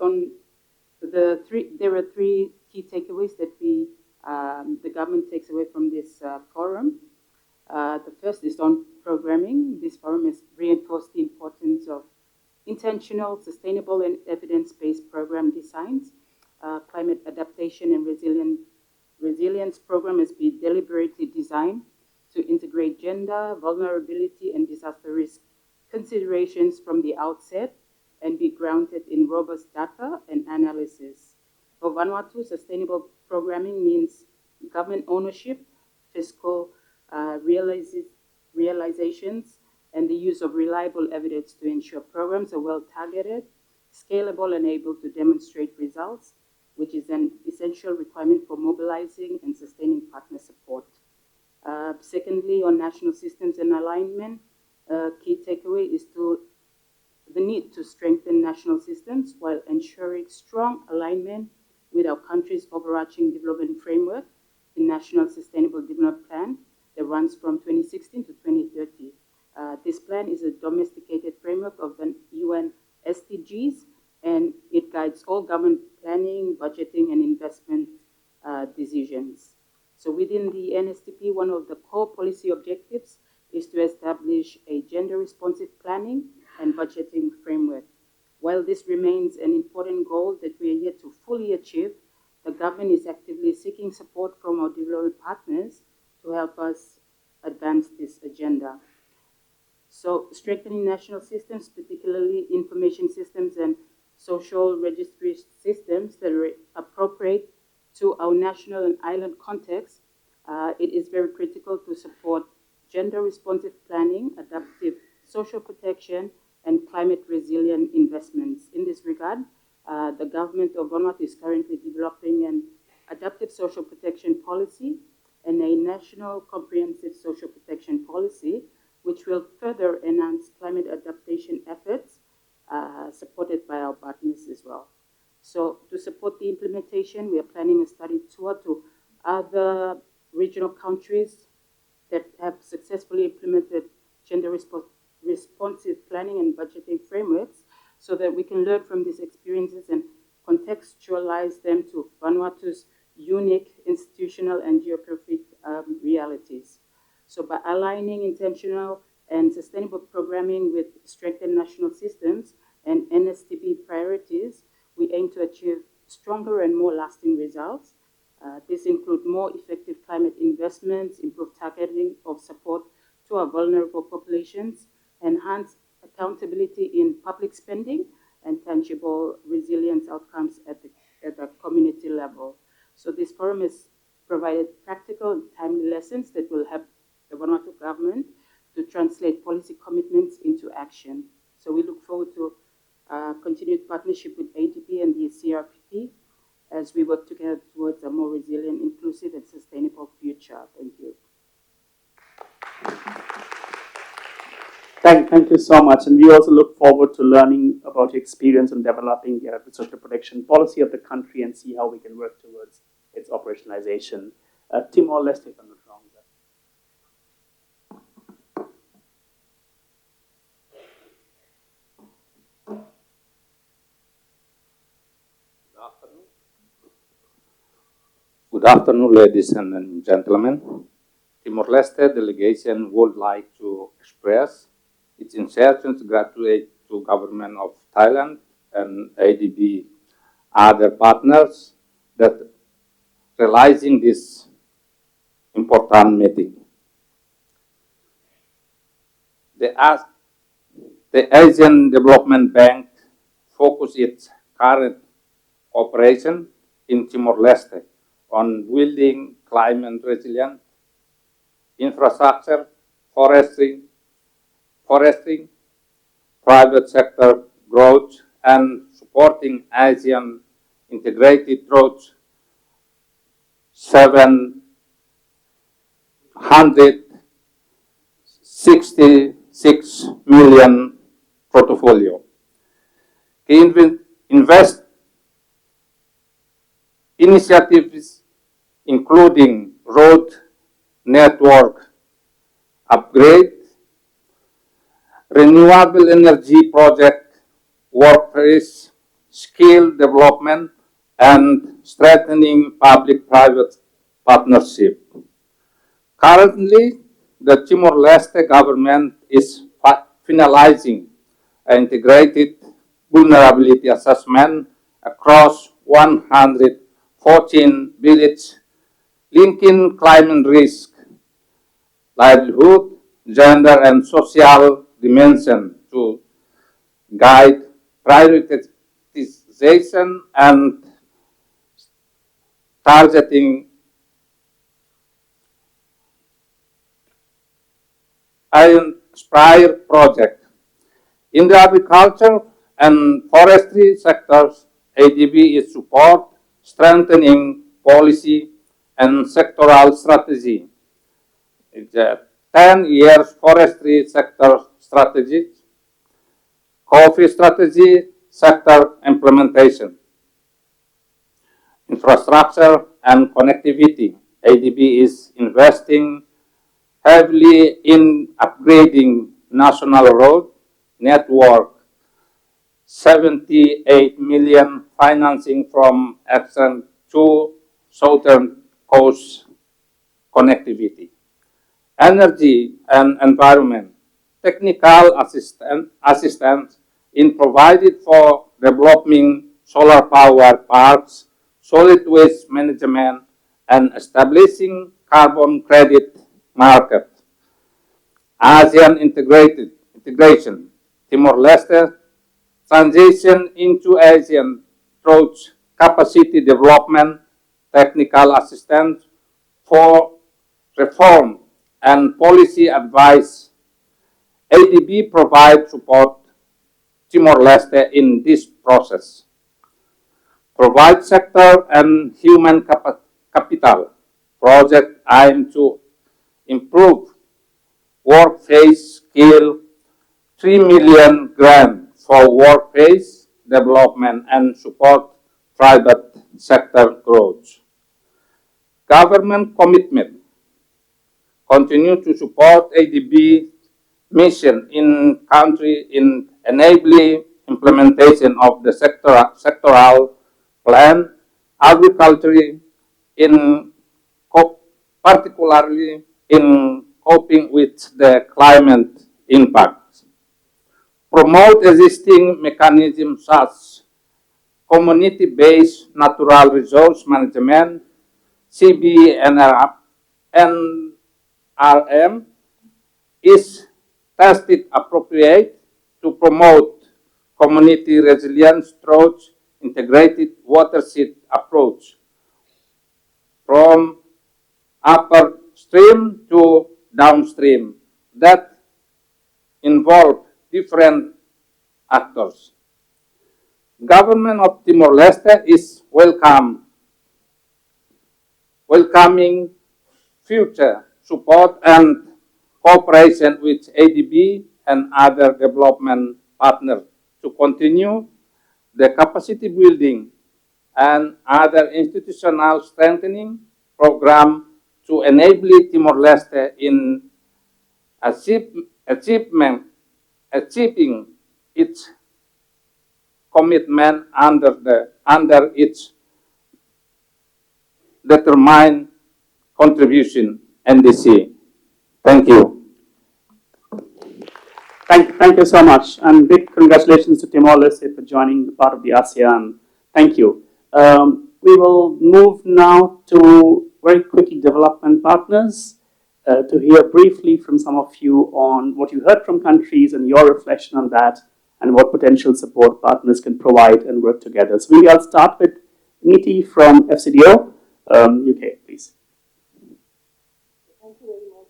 there are three key takeaways that the government takes away from this forum. The first is on programming. This forum has reinforced the importance of intentional, sustainable, and evidence-based program designs. Climate adaptation and resilience program has been deliberately designed to integrate gender, vulnerability, and disaster risk considerations from the outset and be grounded in robust data and analysis. For Vanuatu, sustainable programming means government ownership, fiscal realizations, and the use of reliable evidence to ensure programs are well targeted, scalable, and able to demonstrate results, which is an essential requirement for mobilizing and sustaining partner support. Secondly, on national systems and alignment, key takeaway is the need to strengthen national systems while ensuring strong alignment with our country's overarching development framework, the National Sustainable Development Plan that runs from 2016 to 2030. This plan is a domesticated framework of the UN SDGs, and it guides all government planning, budgeting, and investment decisions. So within the NSTP, one of the core policy objectives is to establish a gender-responsive planning and budgeting framework. While this remains an important goal that we are yet to fully achieve, the government is actively seeking support from our development partners to help us advance this agenda. So strengthening national systems, particularly information systems and social registry systems that are appropriate to our national and island context, it is very critical to support gender-responsive planning, adaptive social protection, and climate-resilient investments. In this regard, the government of Vanuatu is currently developing an adaptive social protection policy and a national comprehensive social protection policy, which will further enhance climate adaptation efforts, supported by our partners as well. So to support the implementation, we are planning a study tour to other regional countries that have successfully implemented gender-responsive planning and budgeting frameworks so that we can learn from these experiences and contextualize them to Vanuatu's unique institutional and geographic realities. So by aligning intentional and sustainable programming with strengthened national systems and NSTP priorities, we aim to achieve stronger and more lasting results. This includes more effective climate investments, improved targeting of support to our vulnerable populations, enhanced accountability in public spending, and tangible resilience outcomes at the community level. So this forum has provided practical and timely lessons that will help the Vanuatu government to translate policy commitments into action. So we look forward to continued partnership with ADB and the CRPP as we work together towards a more resilient, inclusive, and sustainable future. Thank you. Thank you so much. And we also look forward to learning about your experience in developing the social protection policy of the country and see how we can work towards its operationalization. Timor-Leste, if I'm not wrong. Good afternoon, ladies and gentlemen. Timor-Leste delegation would like to express its sincere gratitude to government of Thailand and ADB other partners that realizing this important meeting. The Asian Development Bank focused its current operation in Timor-Leste on building climate resilient infrastructure, forestry, private sector growth, and supporting Asian integrated growth 766 million portfolio. Invest initiatives including road network upgrade, renewable energy project, workplace skill development, and strengthening public-private partnership. Currently, the Timor-Leste government is finalizing an integrated vulnerability assessment across 114 villages, linking climate risk, livelihood, gender, and social dimension to guide prioritization and targeting Inspire project. In the agriculture and forestry sectors, ADB is support strengthening policy and sectoral strategy. It's a 10 years forestry sector strategy, coffee strategy, sector implementation, infrastructure and connectivity. ADB is investing heavily in upgrading national road network, 78 million financing from Action to Southern Coast connectivity. Energy and environment, technical assistance in provided for developing solar power parks, solid waste management, and establishing carbon credit market. ASEAN integration, Timor-Leste transition into ASEAN through capacity development, technical assistance for reform and policy advice. ADB provides support Timor-Leste in this process. Provide sector and human capital project aimed to improve workplace skill, 3 million grant for workplace development and support private sector growth. Government commitment, continue to support ADB mission in country in enabling implementation of the sectoral plan, agriculture in particularly in coping with the climate impacts. Promote existing mechanisms such as community-based natural resource management, CBNRM, is tested appropriate to promote community resilience through integrated watershed approach from upstream to downstream that involve different actors. Government of Timor-Leste is welcoming future support and cooperation with ADB and other development partners to continue the capacity building and other institutional strengthening program to enable Timor-Leste in achieving its commitment under its determined contribution NDC. Thank you. Thank you so much, and big congratulations to Timor-Leste for joining the part of the ASEAN. Thank you. We will move now to very quickly development partners to hear briefly from some of you on what you heard from countries and your reflection on that and what potential support partners can provide and work together. So maybe I'll start with Niti from FCDO, UK, please. Thank you very much.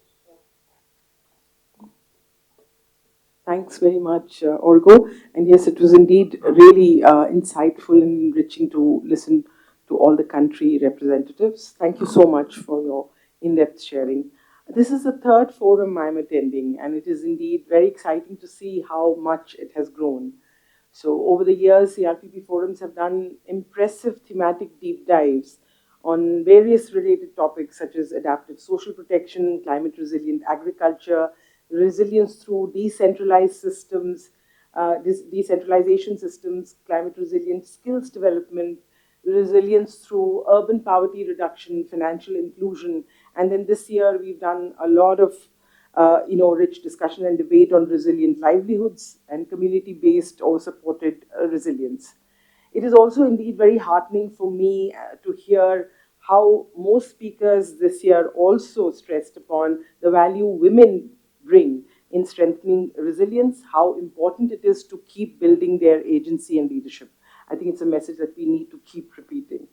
Thanks very much, Orgo. And yes, it was indeed really insightful and enriching to listen to all the country representatives. Thank you so much for your in-depth sharing. This is the third forum I'm attending, and it is indeed very exciting to see how much it has grown. So over the years, CRPP forums have done impressive thematic deep dives on various related topics such as adaptive social protection, climate resilient agriculture, resilience through decentralized systems, decentralization systems, climate resilient skills development, resilience through urban poverty reduction, financial inclusion. And then this year we've done a lot of rich discussion and debate on resilient livelihoods and community-based or supported resilience. It is also indeed very heartening for me to hear how most speakers this year also stressed upon the value women bring in strengthening resilience, how important it is to keep building their agency and leadership. I think it's a message that we need to keep repeating.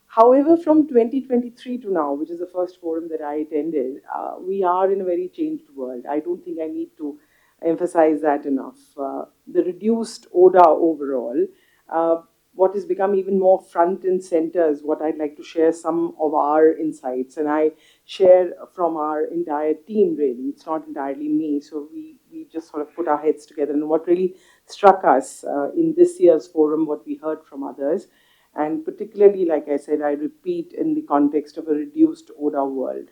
However, from 2023 to now, which is the first forum that I attended, we are in a very changed world. I don't think I need to emphasize that enough. The reduced ODA overall, what has become even more front and center is what I'd like to share some of our insights. And I share from our entire team, really. It's not entirely me. So we just sort of put our heads together. And what really struck us in this year's forum, what we heard from others, and particularly, like I said, I repeat in the context of a reduced ODA world,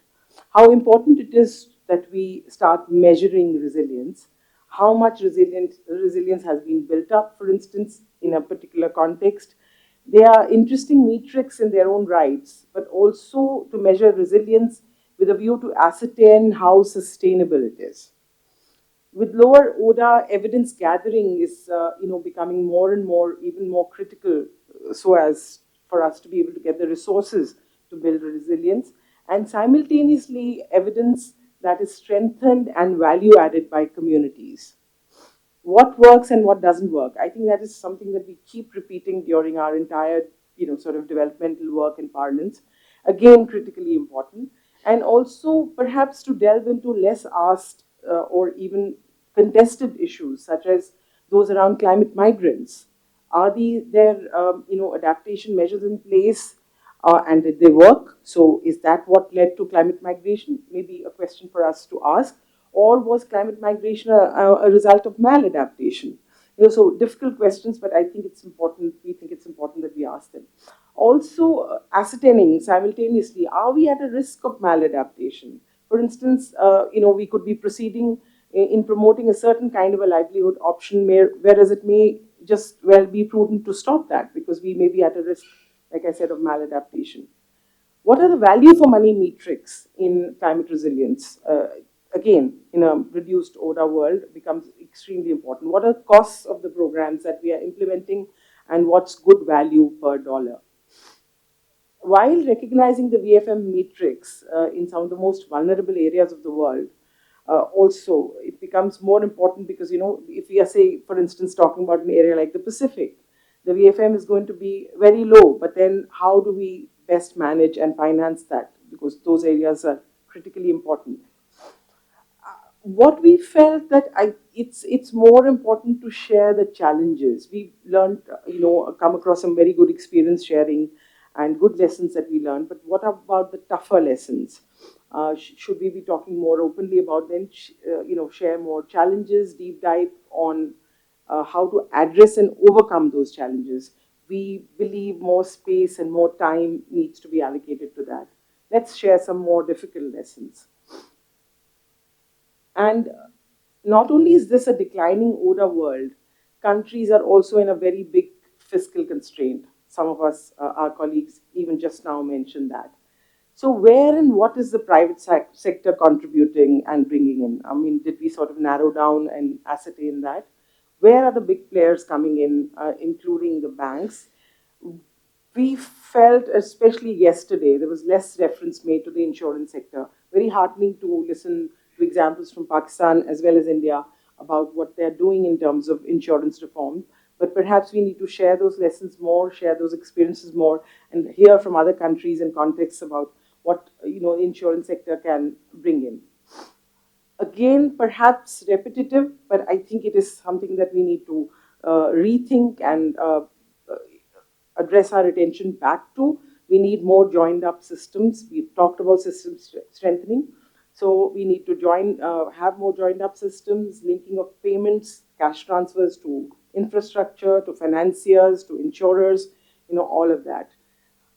how important it is that we start measuring resilience, how much resilience has been built up, for instance, in a particular context. They are interesting metrics in their own rights, but also to measure resilience with a view to ascertain how sustainable it is. With lower ODA, evidence gathering is becoming more and more, even more critical, so as for us to be able to get the resources to build resilience, and simultaneously evidence that is strengthened and value added by communities. What works and what doesn't work? I think that is something that we keep repeating during our entire sort of developmental work in parlance. Again, critically important. And also perhaps to delve into less asked or even contested issues, such as those around climate migrants. Are there adaptation measures in place and did they work? So is that what led to climate migration? Maybe a question for us to ask. Or was climate migration a result of maladaptation? So difficult questions, but I think it's important, we think it's important that we ask them. Also ascertaining simultaneously, are we at a risk of maladaptation? For instance, we could be proceeding in promoting a certain kind of a livelihood option, whereas it may just well be prudent to stop that because we may be at a risk, like I said, of maladaptation. What are the value for money metrics in climate resilience? Again, in a reduced ODA world, becomes extremely important. What are the costs of the programs that we are implementing and what's good value per dollar? While recognizing the VFM matrix in some of the most vulnerable areas of the world, also it becomes more important because, if we are, say, for instance, talking about an area like the Pacific, the VFM is going to be very low, but then how do we best manage and finance that? Because those areas are critically important. What we felt that it's more important to share the challenges. We learned, come across some very good experience sharing and good lessons that we learned, but what about the tougher lessons? Should we be talking more openly about them, share more challenges, deep dive on how to address and overcome those challenges? We believe more space and more time needs to be allocated to that. Let's share some more difficult lessons. And not only is this a declining ODA world, countries are also in a very big fiscal constraint. Some of us, our colleagues, even just now mentioned that. So where and what is the private sector contributing and bringing in? I mean, did we sort of narrow down and ascertain that? Where are the big players coming in, including the banks? we felt, especially yesterday, there was less reference made to the insurance sector. Very heartening to listen to examples from Pakistan as well as India about what they're doing in terms of insurance reform. But perhaps we need to share those lessons more, share those experiences more, and hear from other countries and contexts about what the insurance sector can bring in. Again, perhaps repetitive, but I think it is something that we need to rethink and address our attention back to. We need more joined up systems. We've talked about systems strengthening. So we need to have more joined up systems, linking of payments, cash transfers to infrastructure, to financiers, to insurers, all of that.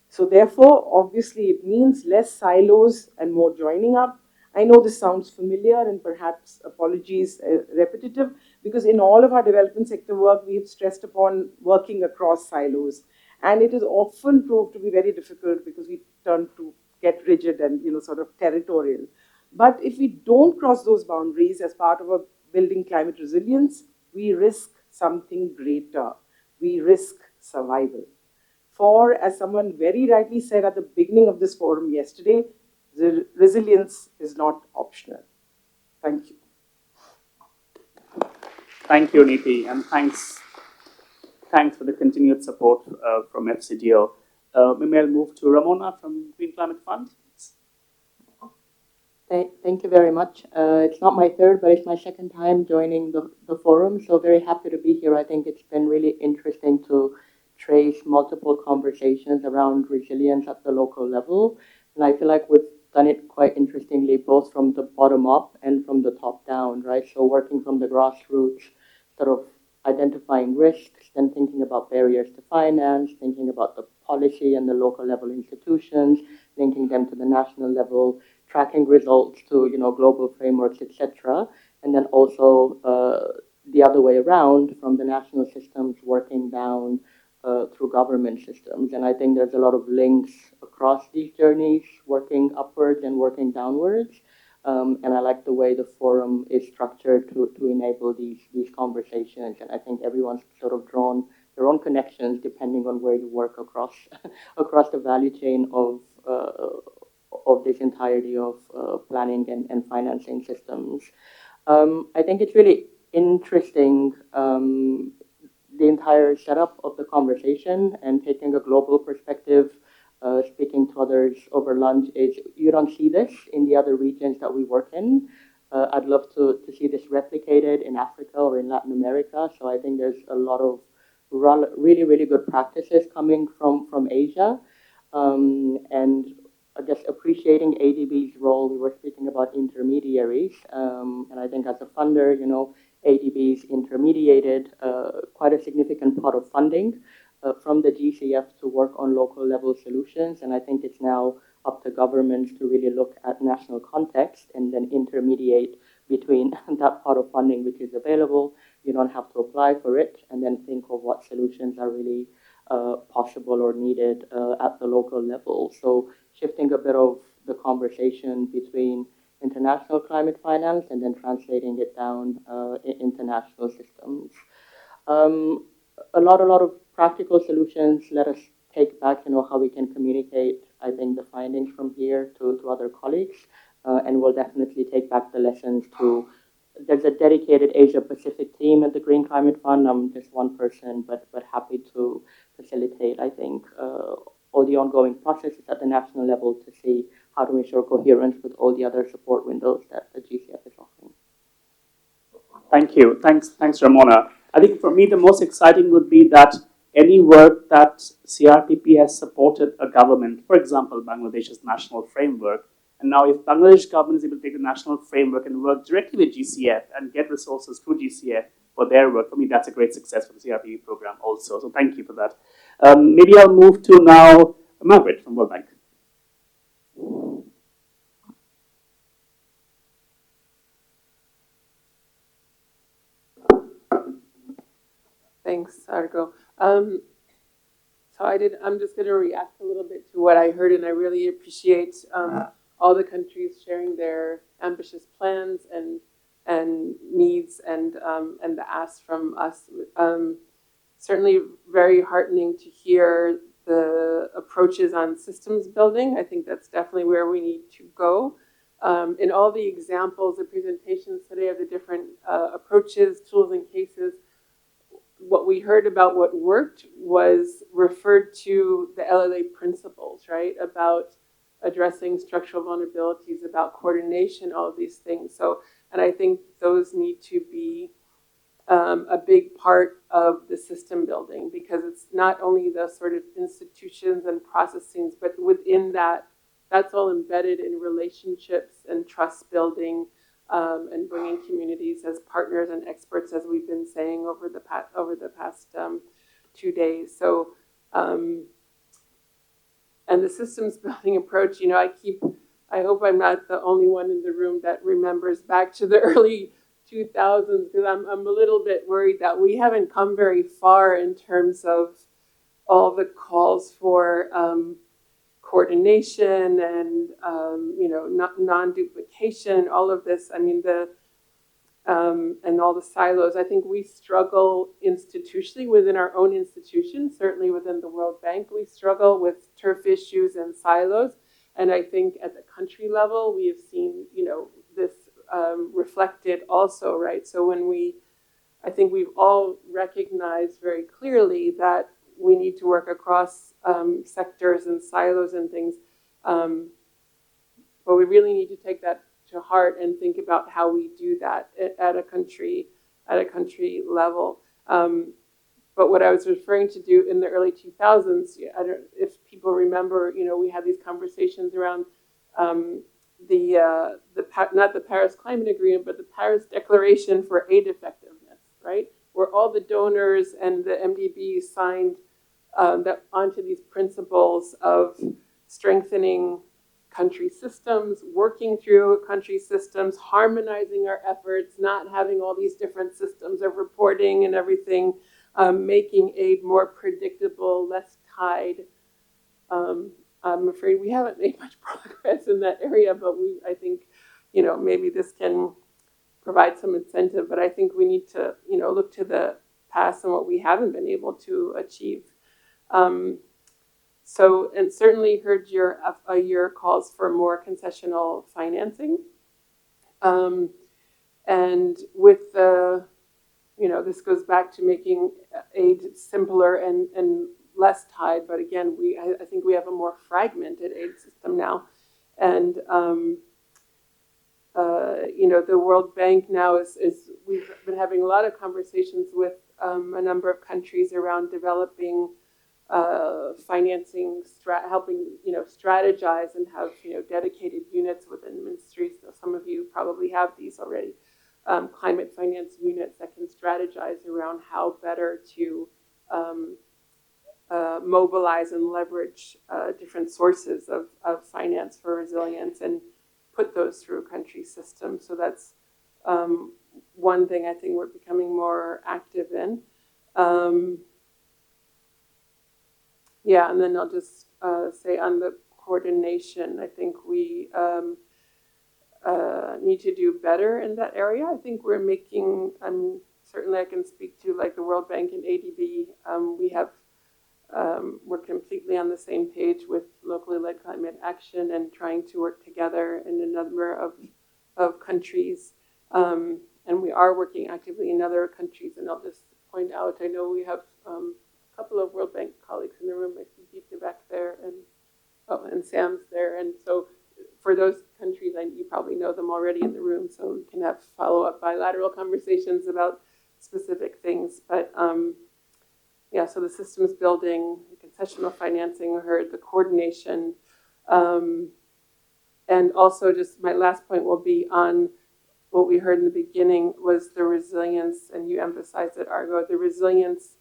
So therefore, obviously, it means less silos and more joining up. I know this sounds familiar and perhaps, apologies, repetitive, because in all of our development sector work, we have stressed upon working across silos. And it is often proved to be very difficult because we turn to get rigid and sort of territorial. But if we don't cross those boundaries as part of a building climate resilience, we risk something greater. We risk survival. For, as someone very rightly said at the beginning of this forum yesterday, the resilience is not optional. Thank you. Thank you, Niti, and thanks for the continued support from FCDO. Maybe I'll move to Ramona from Green Climate Fund. Thank you very much. It's not my third, but it's my second time joining the forum, so very happy to be here. I think it's been really interesting to trace multiple conversations around resilience at the local level, and I feel like we've done it quite interestingly, both from the bottom up and from the top down, right? So working from the grassroots, sort of identifying risks, then thinking about barriers to finance, thinking about the policy and the local level institutions, linking them to the national level, tracking results to global frameworks, etc. And then also the other way around, from the national systems working down through government systems. And I think there's a lot of links across these journeys, working upwards and working downwards. And I like the way the forum is structured to enable these conversations. And I think everyone's sort of drawn their own connections depending on where you work across across the value chain of this entirety of planning and financing systems. I think it's really interesting, the entire setup of the conversation and taking a global perspective, speaking to others over lunch, is you don't see this in the other regions that we work in. I'd love to see this replicated in Africa or in Latin America. So I think there's a lot of really, really good practices coming from Asia. And I guess appreciating ADB's role, we were speaking about intermediaries. And I think as a funder, ADB's intermediated quite a significant part of funding from the GCF to work on local level solutions. And I think it's now up to governments to really look at national context and then intermediate between that part of funding which is available. You don't have to apply for it, and then think of what solutions are really possible or needed at the local level. So shifting a bit of the conversation between international climate finance and then translating it down in international systems. A lot of practical solutions let us take back, how we can communicate, I think, the findings from here to other colleagues, and we'll definitely take back the lessons to. There's a dedicated Asia-Pacific team at the Green Climate Fund. I'm just one person, but happy to facilitate, I think, all the ongoing processes at the national level to see how to ensure coherence with all the other support windows that the GCF is offering. Thank you. Thanks, Ramona. I think for me, the most exciting would be that any work that CRPP has supported a government, for example, Bangladesh's national framework, and now if Bangladesh government is able to take the national framework and work directly with GCF and get resources through GCF for their work, for me, that's a great success for the CRPP program also. So thank you for that. Maybe I'll move to now Margaret from World Bank. Thanks, Argo. I'm just going to react a little bit to what I heard, and I really appreciate all the countries sharing their ambitious plans and needs and the asks from us. Certainly very heartening to hear the approaches on systems building. I think that's definitely where we need to go. In all the examples, the presentations today of the different approaches, tools, and cases, what we heard about what worked was referred to the LLA principles, right? About addressing structural vulnerabilities, about coordination, all of these things. So, and I think those need to be a big part of the system building, because it's not only the sort of institutions and processes, but within that, that's all embedded in relationships and trust building, and bringing communities as partners and experts, as we've been saying over the past 2 days. So, and the systems building approach, you know, I hope I'm not the only one in the room that remembers back to the early 2000s, because I'm a little bit worried that we haven't come very far in terms of all the calls for coordination and you know, non-duplication, all of this. I mean, and all the silos. I think we struggle institutionally within our own institutions. Certainly within the World Bank, we struggle with turf issues and silos. And I think at the country level, we have seen, you know, this reflected also, right? So I think we've all recognized very clearly that we need to work across sectors and silos and things, but we really need to take that to heart and think about how we do that at a country level. But what I was referring to do in the early 2000s, I don't if people remember, you know, we had these conversations around not the Paris Climate Agreement, but the Paris Declaration for Aid Effectiveness, right? Where all the donors and the MDBs signed that onto these principles of strengthening country systems, working through country systems, harmonizing our efforts, not having all these different systems of reporting and everything, making aid more predictable, less tied. I'm afraid we haven't made much progress in that area, but I think, you know, maybe this can provide some incentive, but I think we need to, you know, look to the past and what we haven't been able to achieve. So, and certainly heard your calls for more concessional financing. And with the, you know, this goes back to making aid simpler and less tied, but again, I think we have a more fragmented aid system now. And, you know, the World Bank now we've been having a lot of conversations with a number of countries around developing financing, helping, you know, strategize and have, you know, dedicated units within ministries. So some of you probably have these already, climate finance units that can strategize around how better to mobilize and leverage different sources of finance for resilience and put those through country systems. So that's one thing I think we're becoming more active in. Yeah, and then I'll just say on the coordination, I think we need to do better in that area. I think we're making, certainly I can speak to like the World Bank and ADB. We're completely on the same page with locally led climate action and trying to work together in a number of countries. And we are working actively in other countries. And I'll just point out, I know we have a couple of World Bank colleagues in the room. I see Deepta back there, and Sam's there. And so for those countries, you probably know them already in the room, so we can have follow-up bilateral conversations about specific things. But yeah, so the systems building, the concessional financing, we heard the coordination. And also just my last point will be on what we heard in the beginning was the resilience, and you emphasized it, Argo, the resilience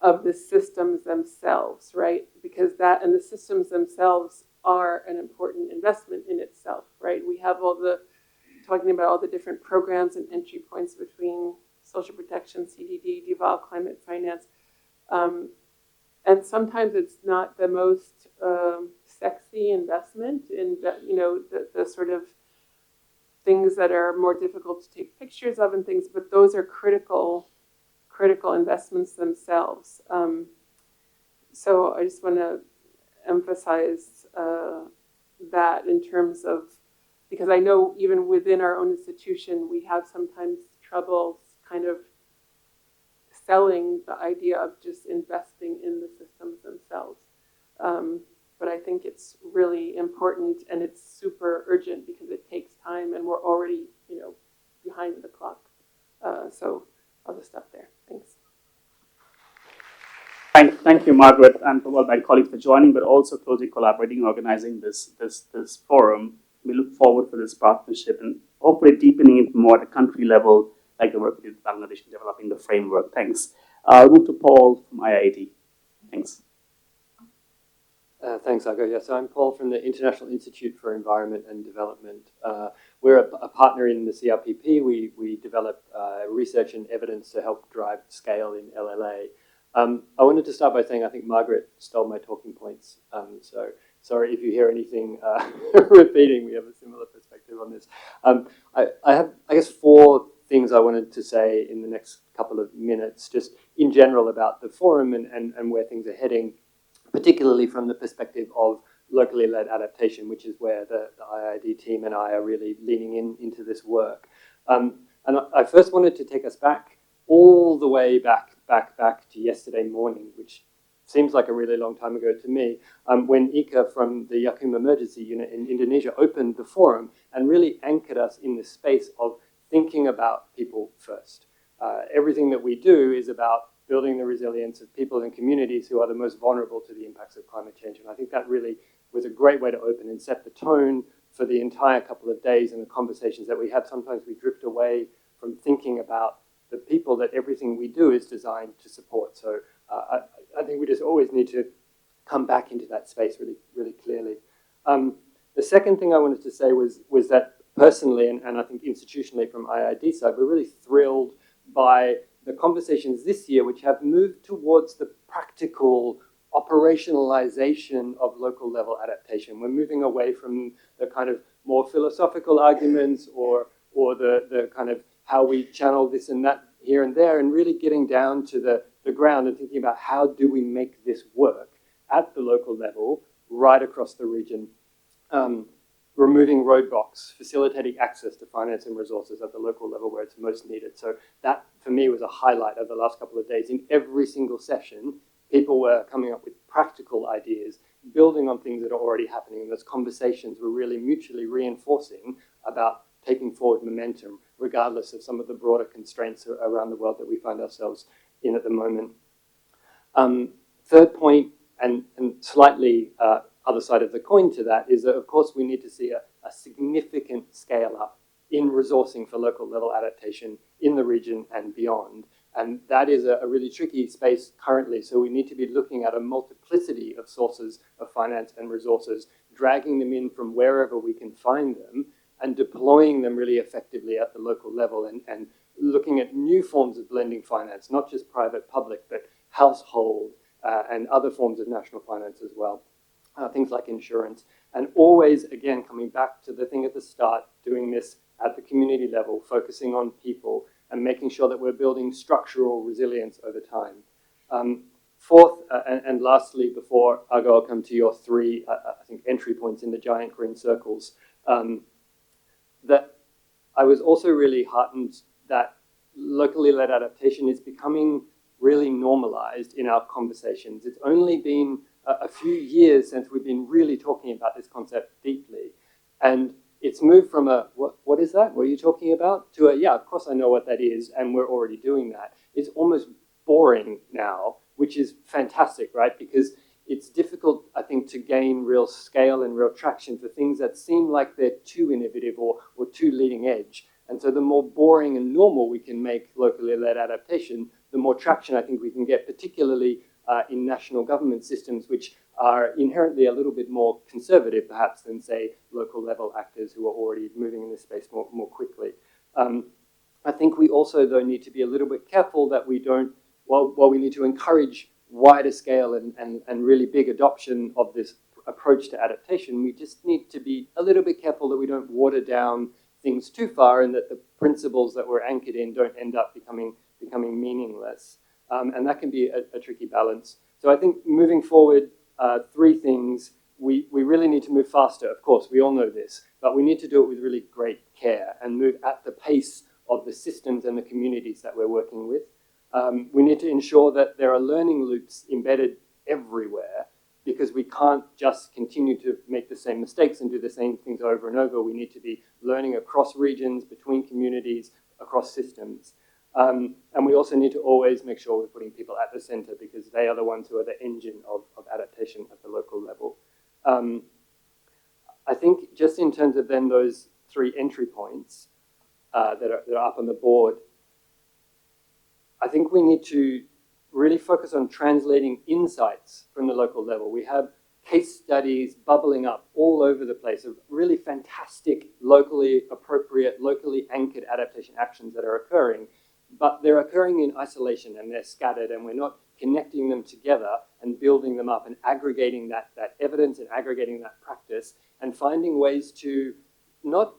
of the systems themselves, right? Because that and the systems themselves are an important investment in itself, right? We have talking about all the different programs and entry points between social protection, CDD, devolved climate finance. And sometimes it's not the most sexy investment in the sort of things that are more difficult to take pictures of and things, but those are critical investments themselves. So I just want to emphasize that in terms of, because I know even within our own institution, we have sometimes trouble kind of selling the idea of just investing in the systems themselves. But I think it's really important and it's super urgent because it takes time and we're already, behind the clock. So I'll just stop there. Thanks. Thank you, Margaret, and to all my colleagues for joining, but also closely collaborating, organizing this forum. We look forward to this partnership and hopefully deepening it more at a country level, like the work we did in Bangladesh in developing the framework. Thanks. I'll move to Paul from IIED. Thanks. Thanks, Argo. Yeah, so I'm Paul from the International Institute for Environment and Development. We're a partner in the CRPP. We develop research and evidence to help drive scale in LLA. I wanted to start by saying I think Margaret stole my talking points. So sorry if you hear anything repeating. We have a similar perspective on this. I have, I guess, 4 things I wanted to say in the next couple of minutes, just in general about the forum and where things are heading, particularly from the perspective of locally led adaptation, which is where the IIED team and I are really leaning into this work. And I first wanted to take us back all the way back to yesterday morning, which seems like a really long time ago to me, when Ika from the Yakum Emergency Unit in Indonesia opened the forum and really anchored us in this space of thinking about people first. Everything that we do is about building the resilience of people and communities who are the most vulnerable to the impacts of climate change. And I think that really was a great way to open and set the tone for the entire couple of days and the conversations that we have. Sometimes we drift away from thinking about the people that everything we do is designed to support. So I think we just always need to come back into that space really, really clearly. The second thing I wanted to say was that personally, and I think institutionally from IIED side, we're really thrilled by the conversations this year, which have moved towards the practical operationalization of local level adaptation. We're moving away from the kind of more philosophical arguments or the kind of how we channel this and that here and there, and really getting down to the ground and thinking about how do we make this work at the local level, right across the region. Removing roadblocks, facilitating access to finance and resources at the local level where it's most needed. So that, for me, was a highlight of the last couple of days. In every single session, people were coming up with practical ideas, building on things that are already happening. And those conversations were really mutually reinforcing about taking forward momentum, regardless of some of the broader constraints around the world that we find ourselves in at the moment. Third point, and slightly other side of the coin to that, is that, of course, we need to see a significant scale up in resourcing for local level adaptation in the region and beyond. And that is a really tricky space currently. So we need to be looking at a multiplicity of sources of finance and resources, dragging them in from wherever we can find them, and deploying them really effectively at the local level, and looking at new forms of blending finance, not just private-public, but household and other forms of national finance as well. Things like insurance, and always, again, coming back to the thing at the start, doing this at the community level, focusing on people, and making sure that we're building structural resilience over time. Fourth, and lastly, before Argo, I'll come to your 3, I think, entry points in the giant green circles, that I was also really heartened that locally led adaptation is becoming really normalized in our conversations. It's only been a few years since we've been really talking about this concept deeply. And it's moved from a, what is that? What are you talking about? To a, yeah, of course I know what that is, and we're already doing that. It's almost boring now, which is fantastic, right? Because it's difficult, I think, to gain real scale and real traction for things that seem like they're too innovative or too leading edge. And so the more boring and normal we can make locally led adaptation, the more traction I think we can get, particularly in national government systems, which are inherently a little bit more conservative, perhaps, than, say, local level actors who are already moving in this space more quickly. I think we also, though, need to be a little bit careful that we don't, while we need to encourage wider scale and really big adoption of this approach to adaptation, we just need to be a little bit careful that we don't water down things too far and that the principles that we're anchored in don't end up becoming meaningless. And that can be a tricky balance. So I think moving forward, three things. We really need to move faster, of course, we all know this, but we need to do it with really great care and move at the pace of the systems and the communities that we're working with. We need to ensure that there are learning loops embedded everywhere, because we can't just continue to make the same mistakes and do the same things over and over. We need to be learning across regions, between communities, across systems. And we also need to always make sure we're putting people at the center, because they are the ones who are the engine of adaptation at the local level. I think just in terms of then those three entry points that are up on the board, I think we need to really focus on translating insights from the local level. We have case studies bubbling up all over the place of really fantastic, locally appropriate, locally anchored adaptation actions that are occurring, but they're occurring in isolation and they're scattered, and we're not connecting them together and building them up and aggregating that evidence and aggregating that practice and finding ways to not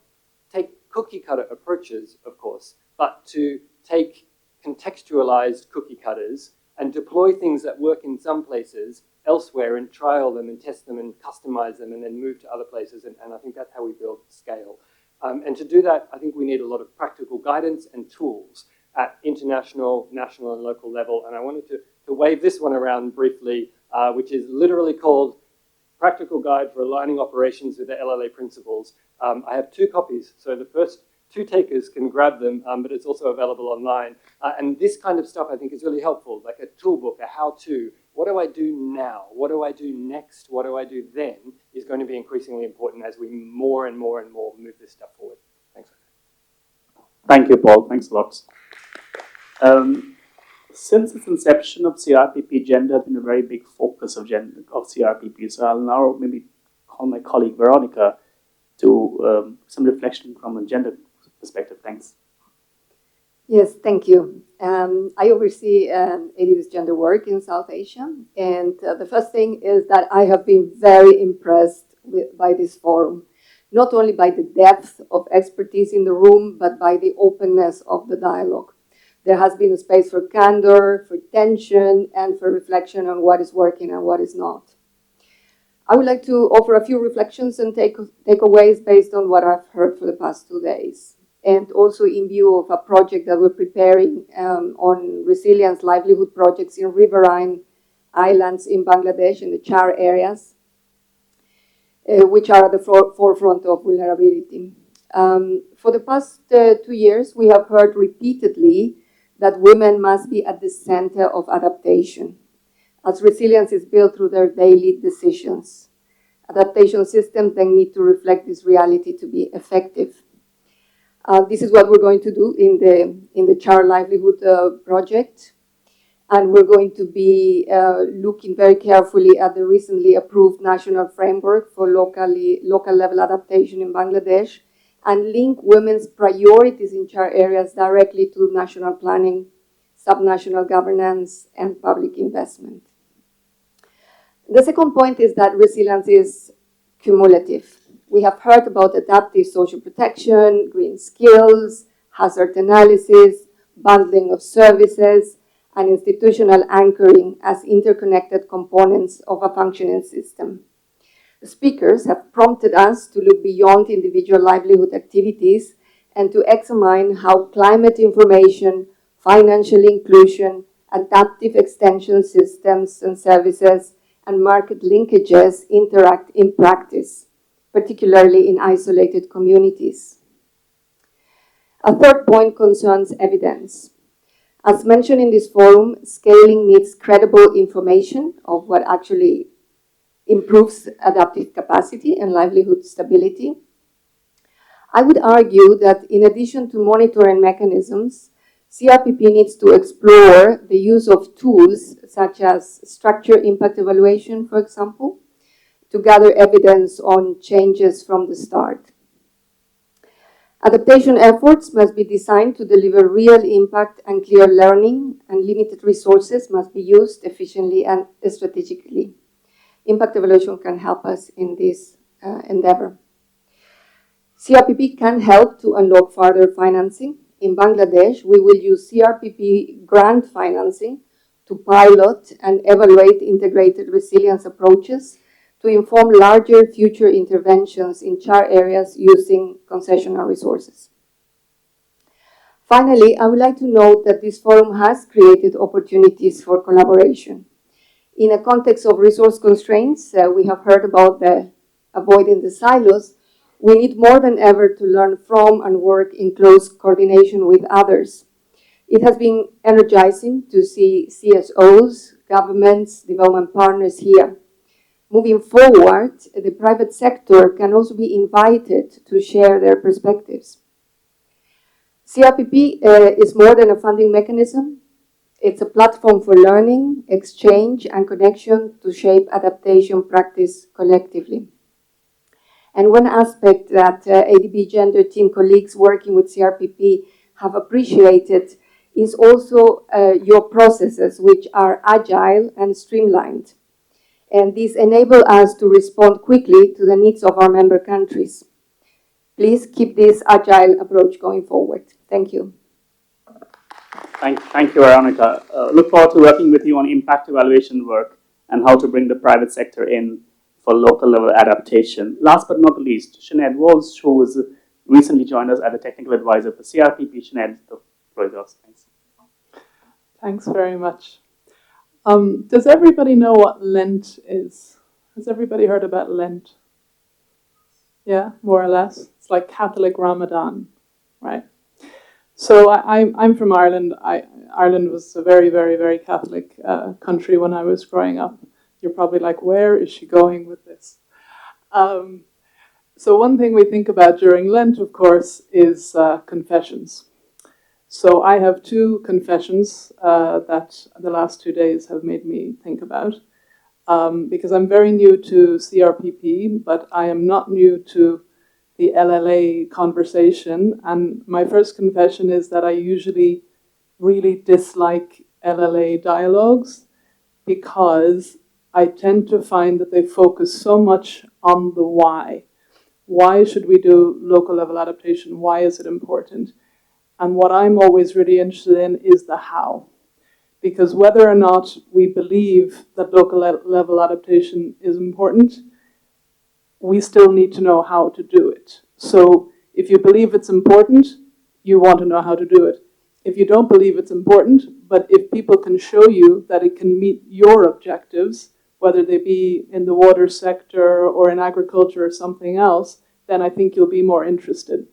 take cookie cutter approaches, of course, but to take contextualized cookie cutters and deploy things that work in some places elsewhere and trial them and test them and customize them and then move to other places. And I think that's how we build scale. And to do that, I think we need a lot of practical guidance and tools at international, national, and local level. And I wanted to wave this one around briefly, which is literally called Practical Guide for Aligning Operations with the LLA Principles. I have 2 copies, so the first 2 takers can grab them, but it's also available online. And this kind of stuff I think is really helpful, like a toolbook, a how-to. What do I do now? What do I do next? What do I do then? Is going to be increasingly important as we more and more move this stuff forward. Thanks. Thank you, Paul. Thanks a lot. Since its inception of CRPP, gender has been a very big focus of CRPP. So I'll now maybe call my colleague Veronica to some reflection from a gender perspective. Thanks. Yes, thank you. I oversee ADU's gender work in South Asia. And the first thing is that I have been very impressed by this forum, not only by the depth of expertise in the room, but by the openness of the dialogue. There has been a space for candor, for tension, and for reflection on what is working and what is not. I would like to offer a few reflections and takeaways based on what I've heard for the past 2 days, and also in view of a project that we're preparing on resilience livelihood projects in riverine islands in Bangladesh, in the Char areas, which are at the forefront of vulnerability. For the past 2 years, we have heard repeatedly that women must be at the center of adaptation, as resilience is built through their daily decisions. Adaptation systems then need to reflect this reality to be effective. This is what we're going to do in the Char Livelihood project. And we're going to be looking very carefully at the recently approved national framework for local level adaptation in Bangladesh, and link women's priorities in Char areas directly to national planning, subnational governance, and public investment. The second point is that resilience is cumulative. We have heard about adaptive social protection, green skills, hazard analysis, bundling of services, and institutional anchoring as interconnected components of a functioning system. The speakers have prompted us to look beyond individual livelihood activities and to examine how climate information, financial inclusion, adaptive extension systems and services, and market linkages interact in practice, particularly in isolated communities. A third point concerns evidence. As mentioned in this forum, scaling needs credible information of what actually improves adaptive capacity and livelihood stability. I would argue that in addition to monitoring mechanisms, CRPP needs to explore the use of tools such as structure impact evaluation, for example, to gather evidence on changes from the start. Adaptation efforts must be designed to deliver real impact and clear learning, and limited resources must be used efficiently and strategically. Impact evaluation can help us in this endeavor. CRPP can help to unlock further financing. In Bangladesh, we will use CRPP grant financing to pilot and evaluate integrated resilience approaches to inform larger future interventions in char areas using concessional resources. Finally, I would like to note that this forum has created opportunities for collaboration. In a context of resource constraints, we have heard about the avoiding the silos. We need more than ever to learn from and work in close coordination with others. It has been energizing to see CSOs, governments, development partners here. Moving forward, the private sector can also be invited to share their perspectives. CRPP is more than a funding mechanism. It's a platform for learning, exchange, and connection to shape adaptation practice collectively. And one aspect that ADB Gender Team colleagues working with CRPP have appreciated is also your processes, which are agile and streamlined. And these enable us to respond quickly to the needs of our member countries. Please keep this agile approach going forward. Thank you. Thank you, Veronica. Look forward to working with you on impact evaluation work and how to bring the private sector in for local level adaptation. Last but not least, Sinead Walsh, who has recently joined us as a technical advisor for CRPP. Sinead, the floor is yours. Thanks. Thanks very much. Does everybody know what Lent is? Has everybody heard about Lent? Yeah, more or less. It's like Catholic Ramadan, right? So I'm from Ireland. Ireland was a very, very, very Catholic country when I was growing up. You're probably like, where is she going with this? So one thing we think about during Lent, of course, is confessions. So I have two confessions that the last 2 days have made me think about. Because I'm very new to CRPP, but I am not new to the LLA conversation. And my first confession is that I usually really dislike LLA dialogues because I tend to find that they focus so much on the why. Why should we do local level adaptation? Why is it important? And what I'm always really interested in is the how. Because whether or not we believe that local level adaptation is important, we still need to know how to do it. So if you believe it's important, you want to know how to do it. If you don't believe it's important, but if people can show you that it can meet your objectives, whether they be in the water sector or in agriculture or something else, then I think you'll be more interested.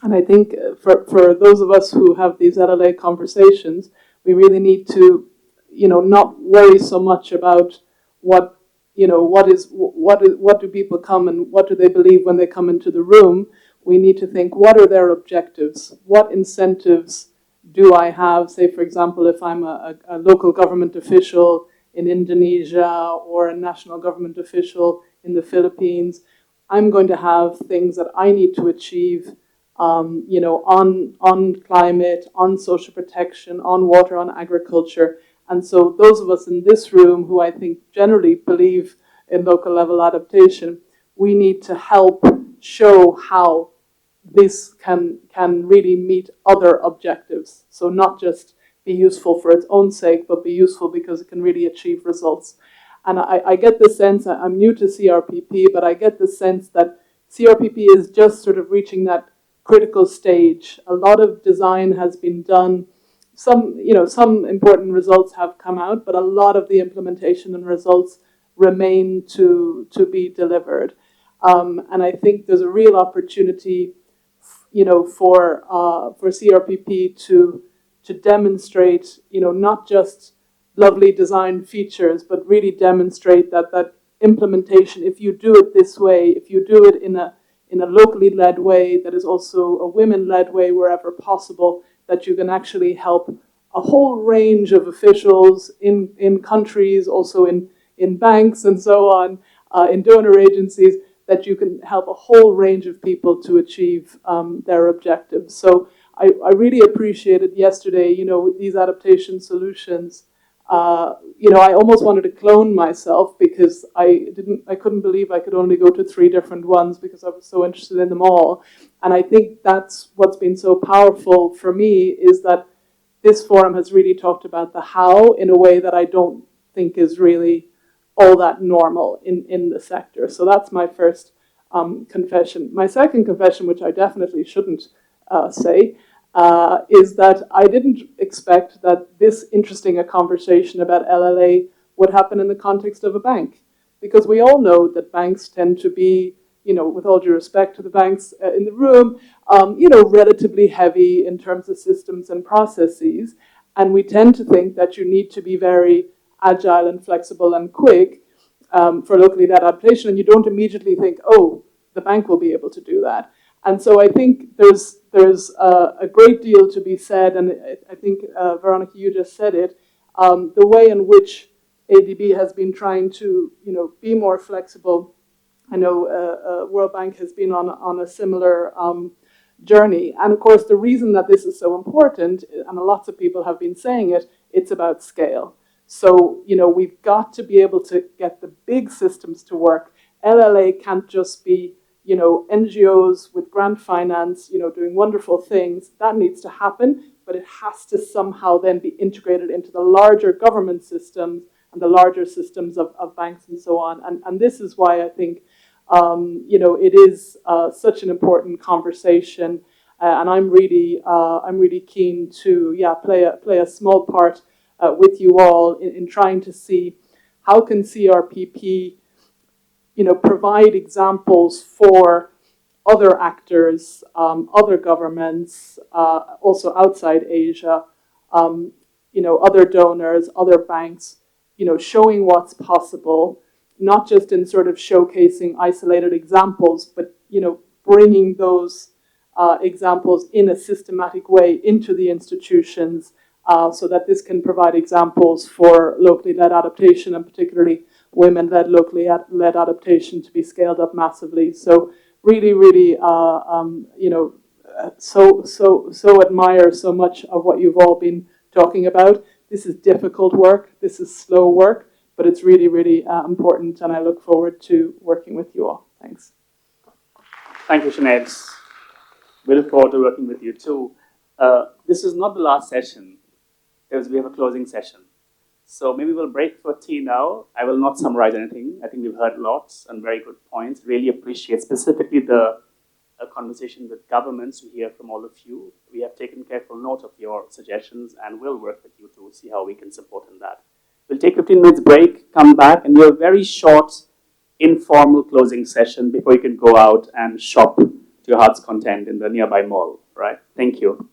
And I think for those of us who have these LLA conversations, we really need to, not worry so much about what do people come and what do they believe when they come into the room. We need to think, what are their objectives? What incentives do I have? Say, for example, if I'm a local government official in Indonesia or a national government official in the Philippines, I'm going to have things that I need to achieve on climate, on social protection, on water, on agriculture. And so those of us in this room who I think generally believe in local level adaptation, we need to help show how this can really meet other objectives. So not just be useful for its own sake, but be useful because it can really achieve results. And I get the sense, I'm new to CRPP, but I get the sense that CRPP is just sort of reaching that critical stage. A lot of design has been done. Some important results have come out, but a lot of the implementation and results remain to be delivered. And I think there's a real opportunity, for CRPP to demonstrate, not just lovely design features, but really demonstrate that implementation, if you do it this way, if you do it in a locally led way that is also a women-led way wherever possible, that you can actually help a whole range of officials in countries, also in banks and so on, in donor agencies, that you can help a whole range of people to achieve their objectives. So I really appreciated yesterday, these adaptation solutions. I almost wanted to clone myself because I couldn't believe I could only go to 3 different ones because I was so interested in them all. And I think that's what's been so powerful for me, is that this forum has really talked about the how in a way that I don't think is really all that normal in the sector. So that's my first confession. My second confession, which I definitely shouldn't say, is that I didn't expect that this interesting a conversation about LLA would happen in the context of a bank. Because we all know that banks tend to be, with all due respect to the banks in the room, relatively heavy in terms of systems and processes. And we tend to think that you need to be very agile and flexible and quick for locally led adaptation. And you don't immediately think, oh, the bank will be able to do that. And so I think there's a great deal to be said. And I think, Veronica, you just said it, the way in which ADB has been trying to, be more flexible. I know World Bank has been on a similar journey. And of course, the reason that this is so important, and lots of people have been saying it, it's about scale. So, we've got to be able to get the big systems to work. LLA can't just be, NGOs with grant finance, doing wonderful things. That needs to happen, but it has to somehow then be integrated into the larger government systems and the larger systems of banks and so on. And this is why I think, it is such an important conversation. And I'm really keen to, play a small part with you all in trying to see how can CRPP, provide examples for other actors, other governments, also outside Asia, other donors, other banks, showing what's possible, not just in sort of showcasing isolated examples, but, bringing those examples in a systematic way into the institutions so that this can provide examples for locally led adaptation and particularly women-led, locally led adaptation to be scaled up massively. So really, really, so admire so much of what you've all been talking about. This is difficult work. This is slow work, but it's really, really important. And I look forward to working with you all. Thanks. Thank you, Sinead. We look forward to working with you too. This is not the last session, because we have a closing session. So maybe we'll break for tea now. I will not summarize anything. I think we've heard lots and very good points. Really appreciate specifically the conversation with governments to hear from all of you. We have taken careful note of your suggestions and we'll work with you to see how we can support in that. We'll take 15 minutes break, come back, and do a very short, informal closing session before you can go out and shop to your heart's content in the nearby mall, right? Thank you.